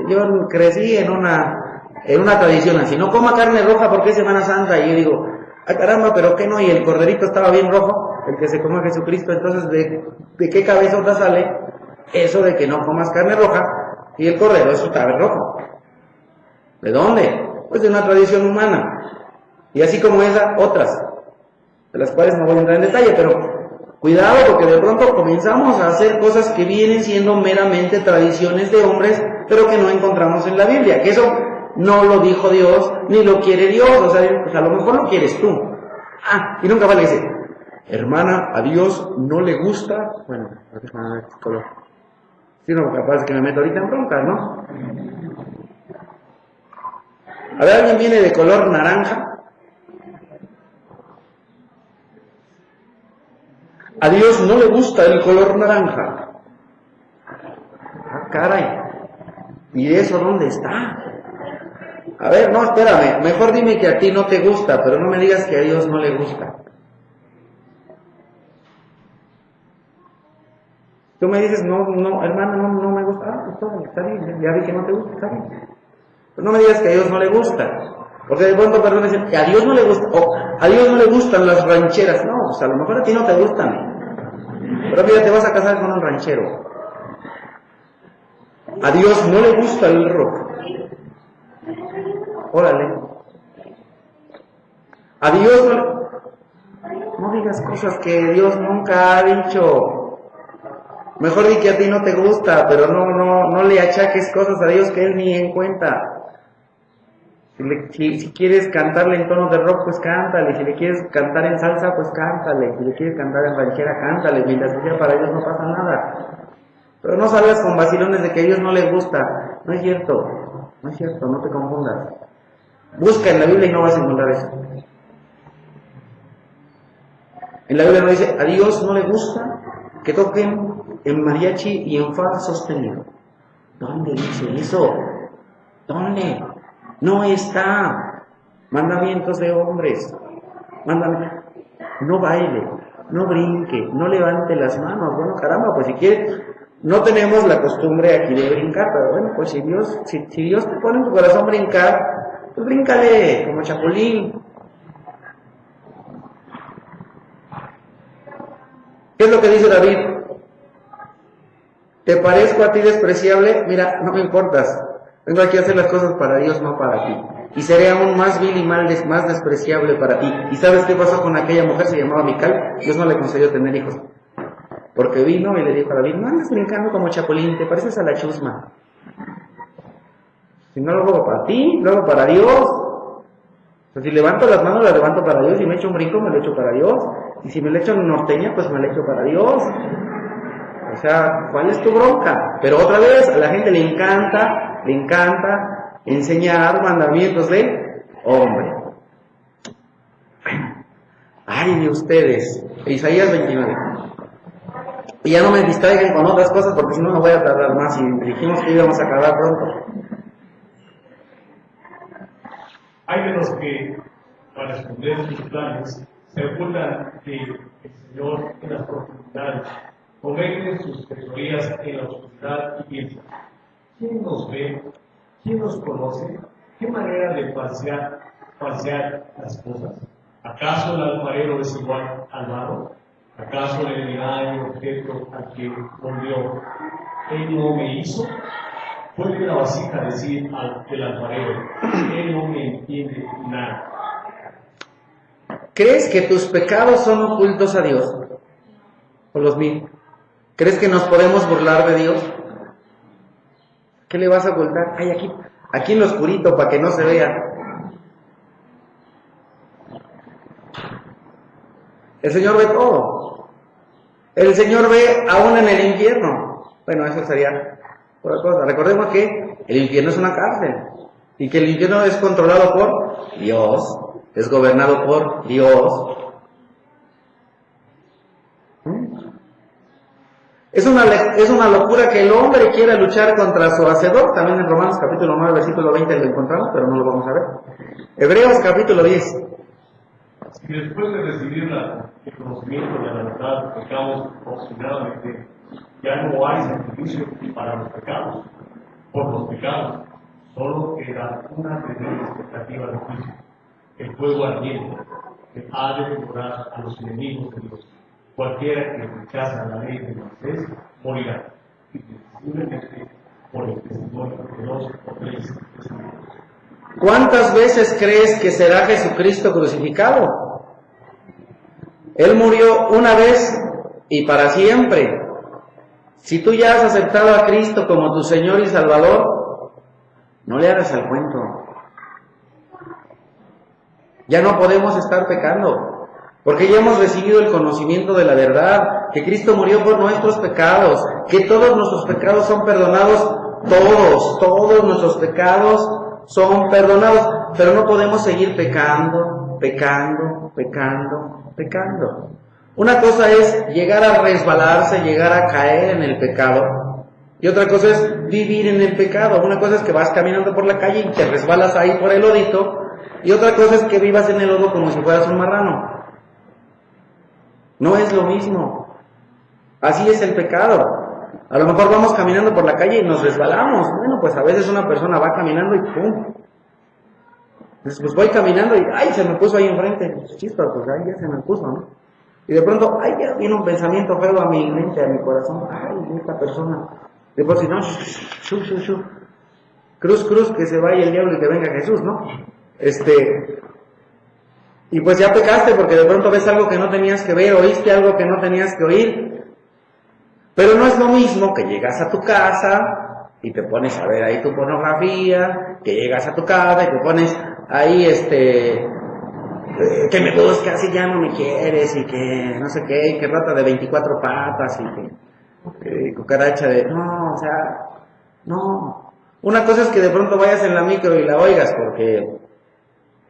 yo crecí en una tradición así. No coma carne roja porque es Semana Santa. Y yo digo, ¡ay caramba! ¿Pero qué no? Y el corderito estaba bien rojo, el que se come a Jesucristo. Entonces, ¿de qué cabezota sale eso de que no comas carne roja y el cordero estaba rojo? ¿De dónde? Pues de una tradición humana. Y así como esa, otras, de las cuales no voy a entrar en detalle, pero cuidado, porque de pronto comenzamos a hacer cosas que vienen siendo meramente tradiciones de hombres, pero que no encontramos en la Biblia, que eso no lo dijo Dios, ni lo quiere Dios, o sea, pues a lo mejor lo quieres tú. Y nunca vale decir, hermana, a Dios no le gusta, bueno, déjame ver este color. Si no, capaz que me meto ahorita en broncas, ¿no? A ver, ¿alguien viene de color naranja? A Dios no le gusta el color naranja. Caray. ¿Y eso dónde está? A ver, no, espérame. Mejor dime que a ti no te gusta, pero no me digas que a Dios no le gusta. Tú me dices, no, hermana, no me gusta. Está bien, ya vi que no te gusta, está bien. Pero no me digas que a Dios no le gusta. Porque de pronto personas dicen que a Dios no le gusta, o a Dios no le gustan las rancheras. No, pues a lo mejor a ti no te gustan. Pero mira, te vas a casar con un ranchero. A Dios no le gusta el rock. Órale. A Dios no digas cosas que Dios nunca ha dicho. Mejor di que a ti no te gusta, pero no le achaques cosas a Dios que Él ni en cuenta. Si quieres cantarle en tono de rock, pues cántale. Si le quieres cantar en salsa, pues cántale. Si le quieres cantar en ranchera, cántale. Mientras que sea para Dios no pasa nada. Pero no salgas con vacilones de que a Dios no le gusta. No es cierto, no te confundas. Busca en la Biblia y no vas a encontrar eso. En la Biblia no dice, a Dios no le gusta que toquen en mariachi y en fa sostenido. ¿Dónde dice eso? ¿Dónde? No está. Mandamientos de hombres. No baile, no brinque, no levante las manos. Bueno, caramba, pues si quieres, no tenemos la costumbre aquí de brincar, pero bueno, pues si Dios te pone en tu corazón brincar, pues bríncale como chapulín. ¿Qué es lo que dice David? ¿Te parezco a ti despreciable? Mira, no me importas. Vengo aquí a hacer las cosas para Dios, no para ti. Y seré aún más vil y más despreciable para ti. ¿Y sabes qué pasó con aquella mujer? Se llamaba Mical. Dios no le concedió tener hijos. Porque vino y le dijo a David, no andes brincando como chapulín, te pareces a la chusma. Si no lo hago para ti, lo hago para Dios. O sea, si levanto las manos, las levanto para Dios. Si me echo un brinco, me lo echo para Dios. Y si me le echo en norteña, pues me lo echo para Dios. O sea, ¿cuál es tu bronca? Pero otra vez, a la gente le encanta enseñar mandamientos de hombre. Ay, de ustedes. Isaías 29. Y ya no me distraigan con otras cosas porque si no me voy a tardar más y dijimos que íbamos a acabar pronto. Hay de los que, para esconder sus planes, se ocultan del Señor en las profundidades, cometen sus tesorías en la oscuridad y piensan, ¿quién nos ve? ¿Quién nos conoce? ¿Qué manera de falsear las cosas? ¿Acaso el alfarero es igual al barro? ¿Acaso le dirá el objeto al que volvió, él no me hizo? Puede la vasija decir al alfarero, él no me entiende nada. ¿Crees que tus pecados son ocultos a Dios? ¿O los míos? ¿Crees que nos podemos burlar de Dios? ¿Qué le vas a ocultar? Ay, aquí en lo oscurito para que no se vea. El Señor ve todo. El Señor ve aún en el infierno. Bueno, eso sería otra cosa. Recordemos que el infierno es una cárcel y que el infierno es controlado por Dios, es gobernado por Dios. Es una locura que el hombre quiera luchar contra su hacedor. También en Romanos capítulo 9, versículo 20 lo encontramos, pero no lo vamos a ver. Hebreos capítulo 10. Si después de recibir el conocimiento de la verdad pecamos obstinadamente, ya no hay sacrificio para los pecados, por los pecados, solo queda una tremenda expectativa de juicio, el fuego ardiente, que ha de devorar a los enemigos de Dios. Cualquiera que rechaza la ley de Moisés morirá, indiscutiblemente por el testimonio de 2 o 3 testigos. ¿Cuántas veces crees que será Jesucristo crucificado? Él murió una vez y para siempre. Si tú ya has aceptado a Cristo como tu Señor y Salvador, no le hagas al cuento. Ya no podemos estar pecando, porque ya hemos recibido el conocimiento de la verdad, que Cristo murió por nuestros pecados, que todos nuestros pecados son perdonados, todos nuestros pecados son perdonados, pero no podemos seguir pecando. Una cosa es llegar a resbalarse, llegar a caer en el pecado, y otra cosa es vivir en el pecado. Una cosa es que vas caminando por la calle y te resbalas ahí por el lodito, y otra cosa es que vivas en el lodo como si fueras un marrano. No es lo mismo. Así es el pecado. A lo mejor vamos caminando por la calle y nos resbalamos. Bueno, pues a veces una persona va caminando y ¡pum! Pues voy caminando y ¡ay! Se me puso ahí enfrente. Chispa, pues ahí ya se me puso, ¿no? Y de pronto, ¡ay! Ya viene un pensamiento feo a mi mente, a mi corazón. ¡Ay! Esta persona. Después, si no, cruz, que se vaya el diablo y que venga Jesús, ¿no? Y pues ya pecaste porque de pronto ves algo que no tenías que ver, oíste algo que no tenías que oír. Pero no es lo mismo que llegas a tu casa y te pones a ver ahí tu pornografía, que llegas a tu casa y te pones ahí, que me buscas y ya no me quieres, y que no sé qué, y que rata de 24 patas, y que cucaracha de... No, o sea, no. Una cosa es que de pronto vayas en la micro y la oigas porque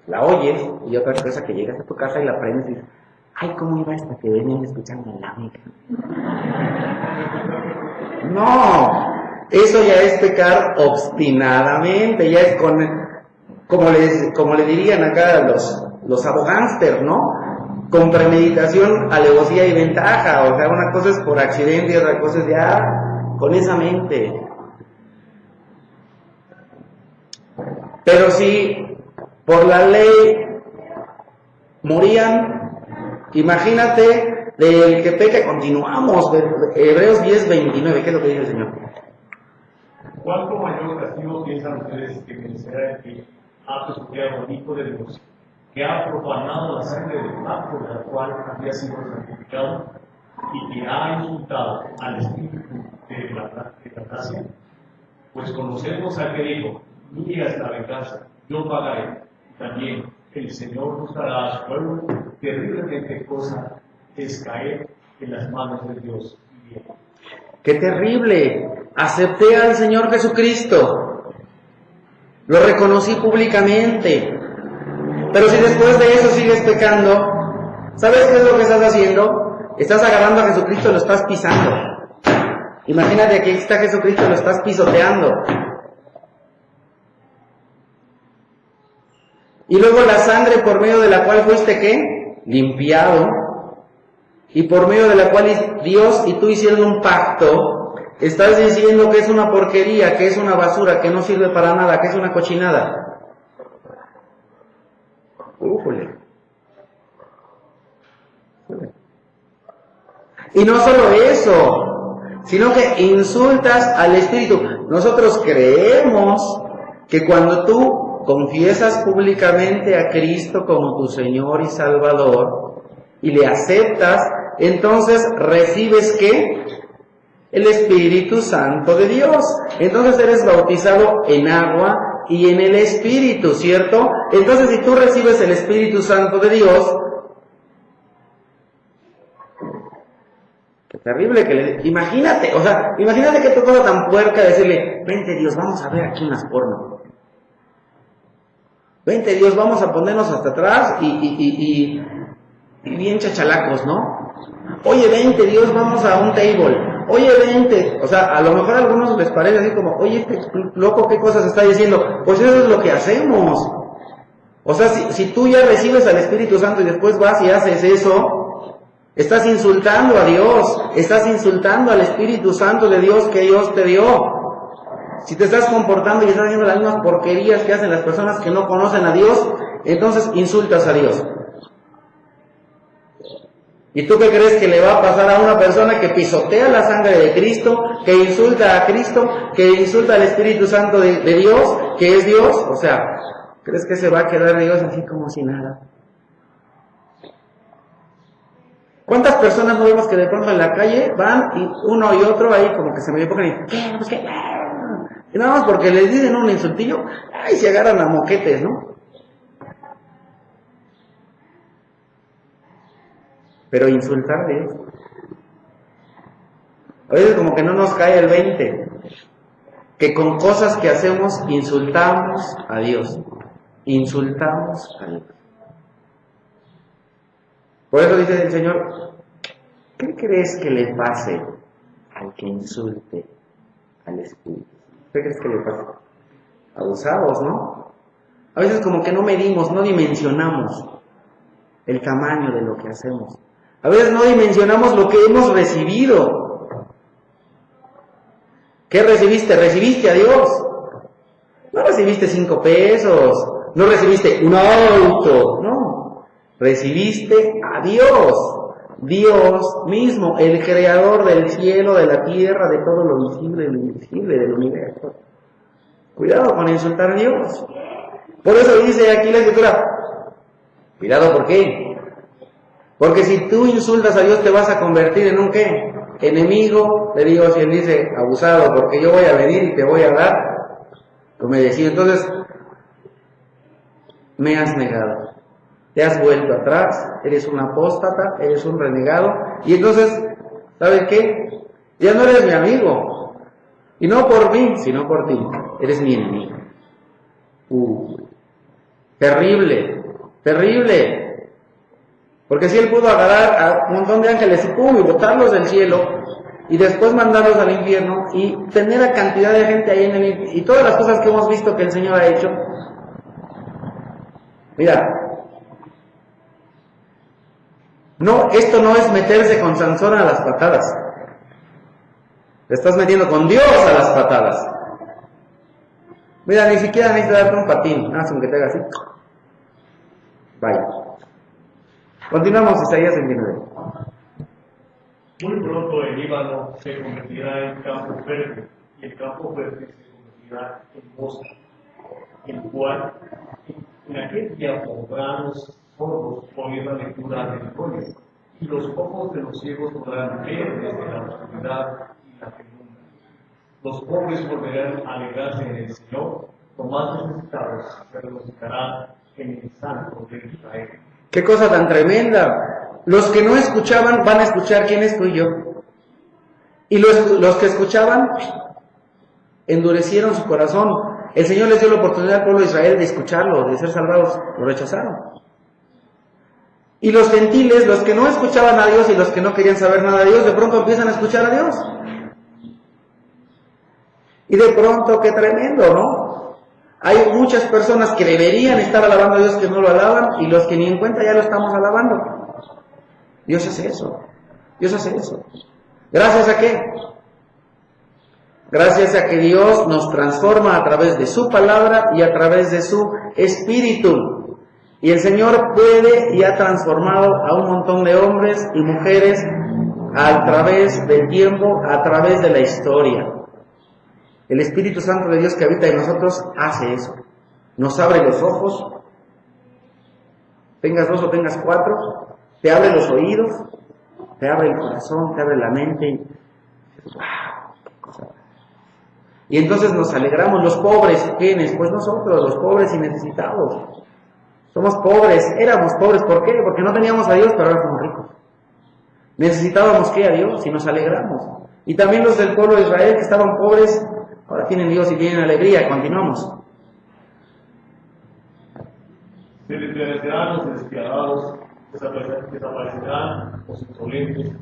la oyes, y otra cosa que llegas a tu casa y la prendes y dices, ay, ¿cómo iba esta que venían escuchando en la micro? No, eso ya es pecar obstinadamente, ya es como le dirían acá los abogánster, ¿no? Con premeditación, alevosía y ventaja. O sea, una cosa es por accidente y otra cosa es ya con esa mente. Pero si por la ley morían, imagínate del que peca. Continuamos, Hebreos 10:29, ¿qué es lo que dice el Señor? ¿Cuánto mayor castigo piensan ustedes que merecerá el que ha pisoteado al Hijo de Dios, que ha profanado la sangre del pacto de la cual había sido santificado, y que ha insultado al Espíritu de la gracia? Pues conocemos al que dijo, mía es la venganza, yo pagaré. También el Señor buscará a su pueblo. Terriblemente cosa es caer en las manos de Dios. ¡Qué terrible! Acepté al Señor Jesucristo, lo reconocí públicamente, pero si después de eso sigues pecando, ¿sabes qué es lo que estás haciendo? Estás agarrando a Jesucristo y lo estás pisando. Imagínate que aquí está Jesucristo y lo estás pisoteando. Y luego la sangre por medio de la cual fuiste, ¿qué? Limpiado. Y por medio de la cual Dios y tú hicieron un pacto, estás diciendo que es una porquería, que es una basura, que no sirve para nada, que es una cochinada. ¡Ujule! Y no solo eso, sino que insultas al Espíritu. Nosotros creemos que cuando tú confiesas públicamente a Cristo como tu Señor y Salvador y le aceptas, entonces recibes ¿qué? El Espíritu Santo de Dios. Entonces eres bautizado en agua y en el Espíritu, ¿cierto? Entonces si tú recibes el Espíritu Santo de Dios, qué terrible que imagínate, imagínate que tu cosa tan puerca de decirle, vente Dios, vamos a ver aquí unas porno. Vente Dios, vamos a ponernos hasta atrás y bien chachalacos, ¿no? Oye, vente Dios, vamos a un table. Oye, vente. A lo mejor a algunos les parece así como, oye, este loco, ¿qué cosas está diciendo? Pues eso es lo que hacemos. Si tú ya recibes al Espíritu Santo y después vas y haces eso, estás insultando a Dios, estás insultando al Espíritu Santo de Dios que Dios te dio. Si te estás comportando y estás haciendo las mismas porquerías que hacen las personas que no conocen a Dios, entonces insultas a Dios. ¿Y tú qué crees que le va a pasar a una persona que pisotea la sangre de Cristo, que insulta a Cristo, que insulta al Espíritu Santo de Dios, que es Dios? ¿Crees que se va a quedar Dios así como si nada? ¿Cuántas personas no vemos que de pronto en la calle van y uno y otro ahí como que se me ponen y ¿qué? Pues qué. Y nada más porque les dicen un insultillo, ay, se agarran a moquetes, ¿no? Pero insultar a Dios. A veces como que no nos cae el 20, que con cosas que hacemos insultamos a Dios. Insultamos a Dios. Por eso dice el Señor, ¿qué crees que le pase al que insulte al Espíritu? ¿Qué crees que le pase? Abusados, ¿no? A veces como que no medimos, no dimensionamos el tamaño de lo que hacemos. A veces no dimensionamos lo que hemos recibido. ¿Qué recibiste? Recibiste a Dios. No recibiste 5 pesos, no recibiste un auto, no. Recibiste a Dios. Dios mismo, el creador del cielo, de la tierra, de todo lo visible y lo invisible, del universo. Cuidado con insultar a Dios. Por eso dice aquí la Escritura, cuidado, ¿por qué? Porque si tú insultas a Dios te vas a convertir en un ¿qué? Enemigo de Dios. Y Él dice, abusado, porque yo voy a venir y te voy a dar. Tú me decís, entonces, me has negado. Te has vuelto atrás, eres un apóstata, eres un renegado. Y entonces, ¿sabes qué? Ya no eres mi amigo. Y no por mí, sino por ti. Eres mi enemigo. Terrible, terrible. Porque si Él pudo agarrar a un montón de ángeles y botarlos del cielo y después mandarlos al infierno y tener a cantidad de gente ahí en el infierno y todas las cosas que hemos visto que el Señor ha hecho. Mira, no, esto no es meterse con Sansón a las patadas. Te estás metiendo con Dios a las patadas. Mira, ni siquiera necesitas darte un patín, aunque te haga así. Vaya. Continuamos, Isaías 29. Muy pronto el Líbano se convertirá en campo verde, y el campo verde se convertirá en bosque, el cual en aquel día podrán los sordos oír la lectura de lectores, y los ojos de los ciegos podrán ver desde la oscuridad y la penumbra. Los pobres volverán a alegrarse en el Señor, los más necesitados se regocijarán en el Santo de Israel. ¡Qué cosa tan tremenda! Los que no escuchaban van a escuchar quién es tú y yo. Y los que escuchaban endurecieron su corazón. El Señor les dio la oportunidad al pueblo de Israel de escucharlo, de ser salvados. Lo rechazaron. Y los gentiles, los que no escuchaban a Dios y los que no querían saber nada de Dios, de pronto empiezan a escuchar a Dios. Y de pronto, qué tremendo, ¿no? Hay muchas personas que deberían estar alabando a Dios que no lo alaban, y los que ni en cuenta ya lo estamos alabando. Dios hace eso. Dios hace eso. ¿Gracias a qué? Gracias a que Dios nos transforma a través de su palabra y a través de su espíritu. Y el Señor puede y ha transformado a un montón de hombres y mujeres a través del tiempo, a través de la historia. El Espíritu Santo de Dios que habita en nosotros hace eso. nos abre los ojos, tengas 2 o tengas 4, te abre los oídos, te abre el corazón, te abre la mente. ¡Wow! ¡Qué cosa! Y entonces nos alegramos. Los pobres, ¿quiénes? Pues nosotros, los pobres y necesitados. Somos pobres, éramos pobres, ¿por qué? Porque no teníamos a Dios, pero ahora somos ricos. Necesitábamos ¿qué? A Dios y nos alegramos. Y también los del pueblo de Israel que estaban pobres, ahora tienen Dios y tienen alegría. Continuamos. Se desaparecerán los despiadados, desaparecerán los insolentes,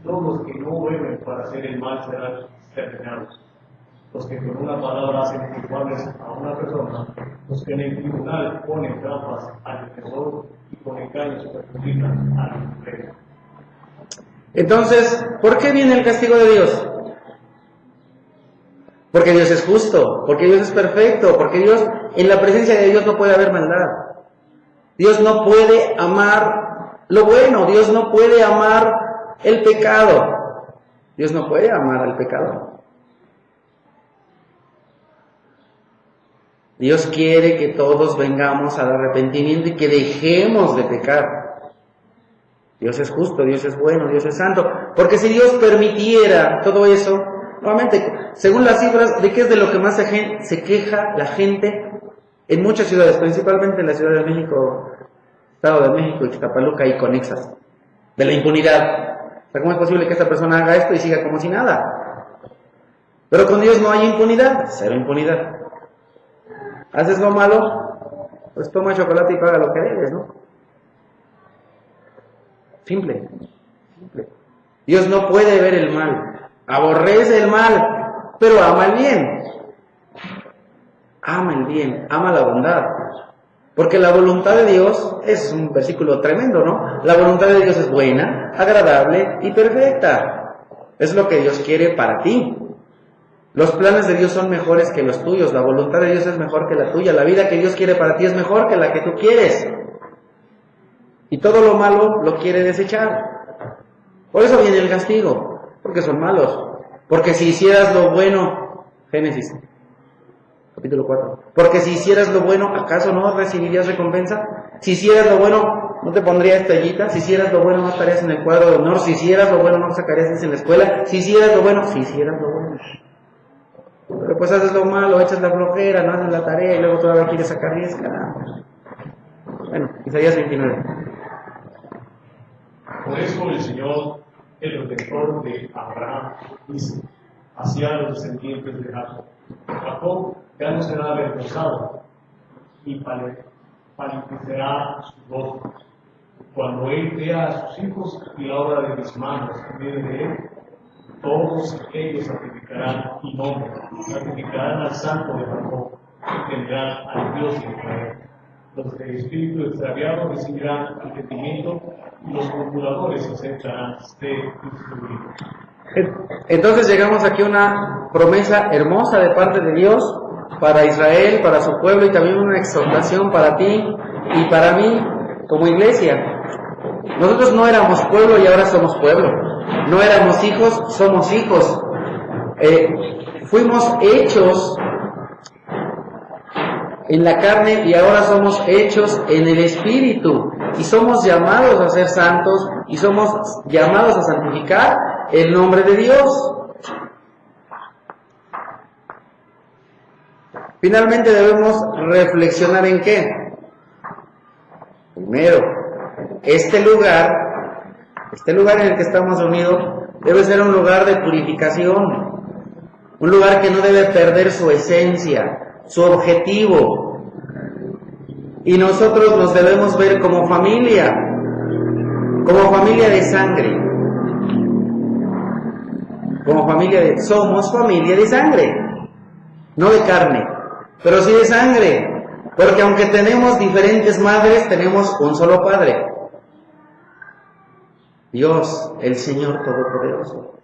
todos los que no vuelven para hacer el mal serán exterminados. Los que con una palabra hacen culpables a una persona, los que en el tribunal ponen trampas al defensor y con engaños perjudican al inferior. Entonces, ¿por qué viene el castigo de Dios? Porque Dios es justo, porque Dios es perfecto, porque Dios, en la presencia de Dios no puede haber maldad. Dios no puede amar lo bueno, Dios no puede amar el pecado. Dios no puede amar al pecador. Dios quiere que todos vengamos al arrepentimiento y que dejemos de pecar. Dios es justo, Dios es bueno, Dios es santo. Porque si Dios permitiera todo eso, nuevamente, según las cifras, ¿de qué es de lo que más se queja la gente en muchas ciudades, principalmente en la Ciudad de México, Estado de México, Ixtapaluca y conexas? De la impunidad. O sea, ¿cómo es posible que esta persona haga esto y siga como si nada? Pero con Dios no hay impunidad, cero impunidad. ¿Haces lo malo? Pues toma chocolate y paga lo que debes, ¿no? Simple, simple. Dios no puede ver el mal, aborrece el mal, pero ama el bien. Ama el bien, ama la bondad. Porque la voluntad de Dios es un versículo tremendo, ¿no? La voluntad de Dios es buena, agradable y perfecta. Es lo que Dios quiere para ti. Los planes de Dios son mejores que los tuyos, la voluntad de Dios es mejor que la tuya, la vida que Dios quiere para ti es mejor que la que tú quieres. Y todo lo malo lo quiere desechar. Por eso viene el castigo, porque son malos. Porque si hicieras lo bueno, Génesis, capítulo 4. Porque si hicieras lo bueno, ¿acaso no recibirías recompensa? Si hicieras lo bueno, ¿no te pondría estrellita? Si hicieras lo bueno, no estarías en el cuadro de honor. Si hicieras lo bueno, no sacarías en la escuela. Si hicieras lo bueno, si hicieras lo bueno. Pero pues haces lo malo, echas la flojera, no haces la tarea y luego todavía quieres sacar 10, caramba. Bueno, Isaías 29. Por eso el Señor, el protector de Abraham, dice, hacia los descendientes de Jacob. Jacob ya no será avergonzado, y palidecerá su rostro. Cuando él vea a sus hijos y la obra de mis manos en medio de él, todos ellos santificarán mi nombre, santificarán al santo de Jacob, y tendrán al Dios de Israel. Los de espíritu extraviado recibirán arrepentimiento, y los murmuradores aceptarán ser instruidos. Entonces llegamos aquí a una promesa hermosa de parte de Dios para Israel, para su pueblo, y también una exhortación para ti y para mí como iglesia. Nosotros no éramos pueblo y ahora somos pueblo. No éramos hijos, somos hijos. Fuimos hechos en la carne y ahora somos hechos en el Espíritu. Y somos llamados a ser santos y somos llamados a santificar el nombre de Dios. Finalmente debemos reflexionar en qué. Primero, este lugar en el que estamos reunidos debe ser un lugar de purificación, un lugar que no debe perder su esencia, su objetivo. Y nosotros nos debemos ver como familia de sangre, somos familia de sangre, no de carne, pero sí de sangre, porque aunque tenemos diferentes madres, tenemos un solo Padre, Dios, el Señor Todopoderoso.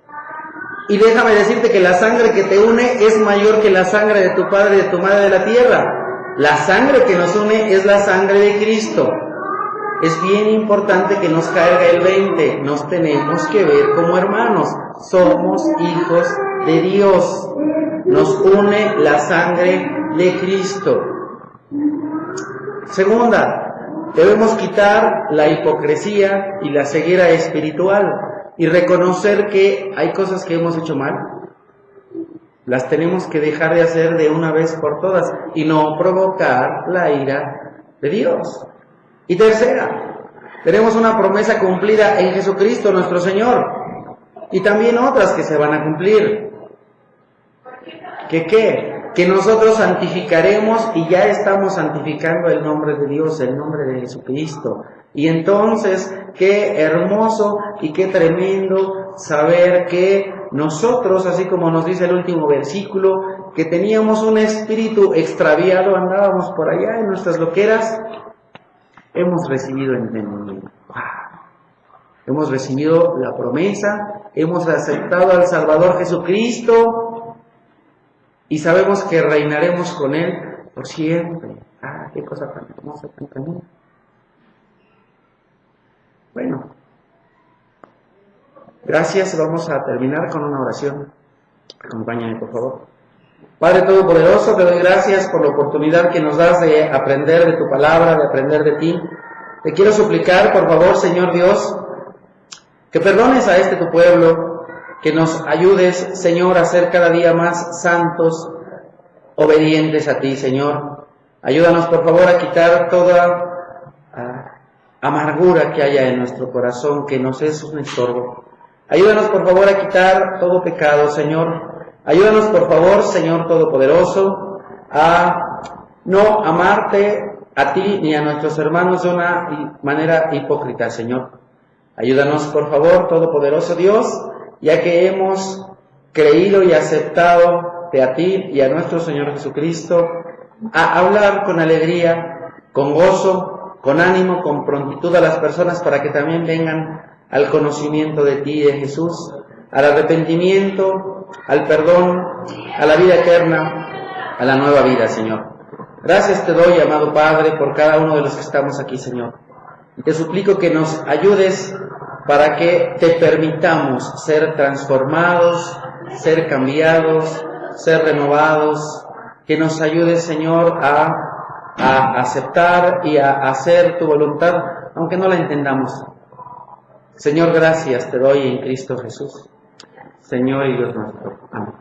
Y déjame decirte que la sangre que te une es mayor que la sangre de tu padre y de tu madre de la tierra. La sangre que nos une es la sangre de Cristo. Es bien importante que nos caiga el 20. Nos tenemos que ver como hermanos. Somos hijos de Dios. Nos une la sangre de Cristo. Segunda, debemos quitar la hipocresía y la ceguera espiritual y reconocer que hay cosas que hemos hecho mal. Las tenemos que dejar de hacer de una vez por todas y no provocar la ira de Dios. Y tercera, tenemos una promesa cumplida en Jesucristo nuestro Señor y también otras que se van a cumplir. Que nosotros santificaremos y ya estamos santificando el nombre de Dios, el nombre de Jesucristo. Y entonces, qué hermoso y qué tremendo saber que nosotros, así como nos dice el último versículo, que teníamos un espíritu extraviado, andábamos por allá en nuestras loqueras, hemos recibido entendimiento. Hemos recibido la promesa, hemos aceptado al Salvador Jesucristo y sabemos que reinaremos con Él por siempre. Qué cosa tan hermosa, tan tremenda. Bueno, gracias. Vamos a terminar con una oración. Acompáñame, por favor. Padre Todopoderoso, te doy gracias por la oportunidad que nos das de aprender de tu palabra, de aprender de ti. Te quiero suplicar, por favor, Señor Dios, que perdones a este tu pueblo, que nos ayudes, Señor, a ser cada día más santos, obedientes a ti, Señor. Ayúdanos, por favor, a quitar toda amargura que haya en nuestro corazón, que nos es un estorbo. Ayúdanos, por favor, a quitar todo pecado, Señor. Ayúdanos, por favor, Señor Todopoderoso, a no amarte a ti ni a nuestros hermanos de una manera hipócrita, Señor. Ayúdanos, por favor, Todopoderoso Dios, ya que hemos creído y aceptado de a ti y a nuestro Señor Jesucristo, a hablar con alegría, con gozo, con ánimo, con prontitud a las personas para que también vengan al conocimiento de ti, de Jesús, al arrepentimiento, al perdón, a la vida eterna, a la nueva vida, Señor. Gracias te doy, amado Padre, por cada uno de los que estamos aquí, Señor. Y te suplico que nos ayudes para que te permitamos ser transformados, ser cambiados, ser renovados. Que nos ayudes, Señor, a aceptar y a hacer tu voluntad, aunque no la entendamos. Señor, gracias te doy en Cristo Jesús, Señor y Dios nuestro. Amén.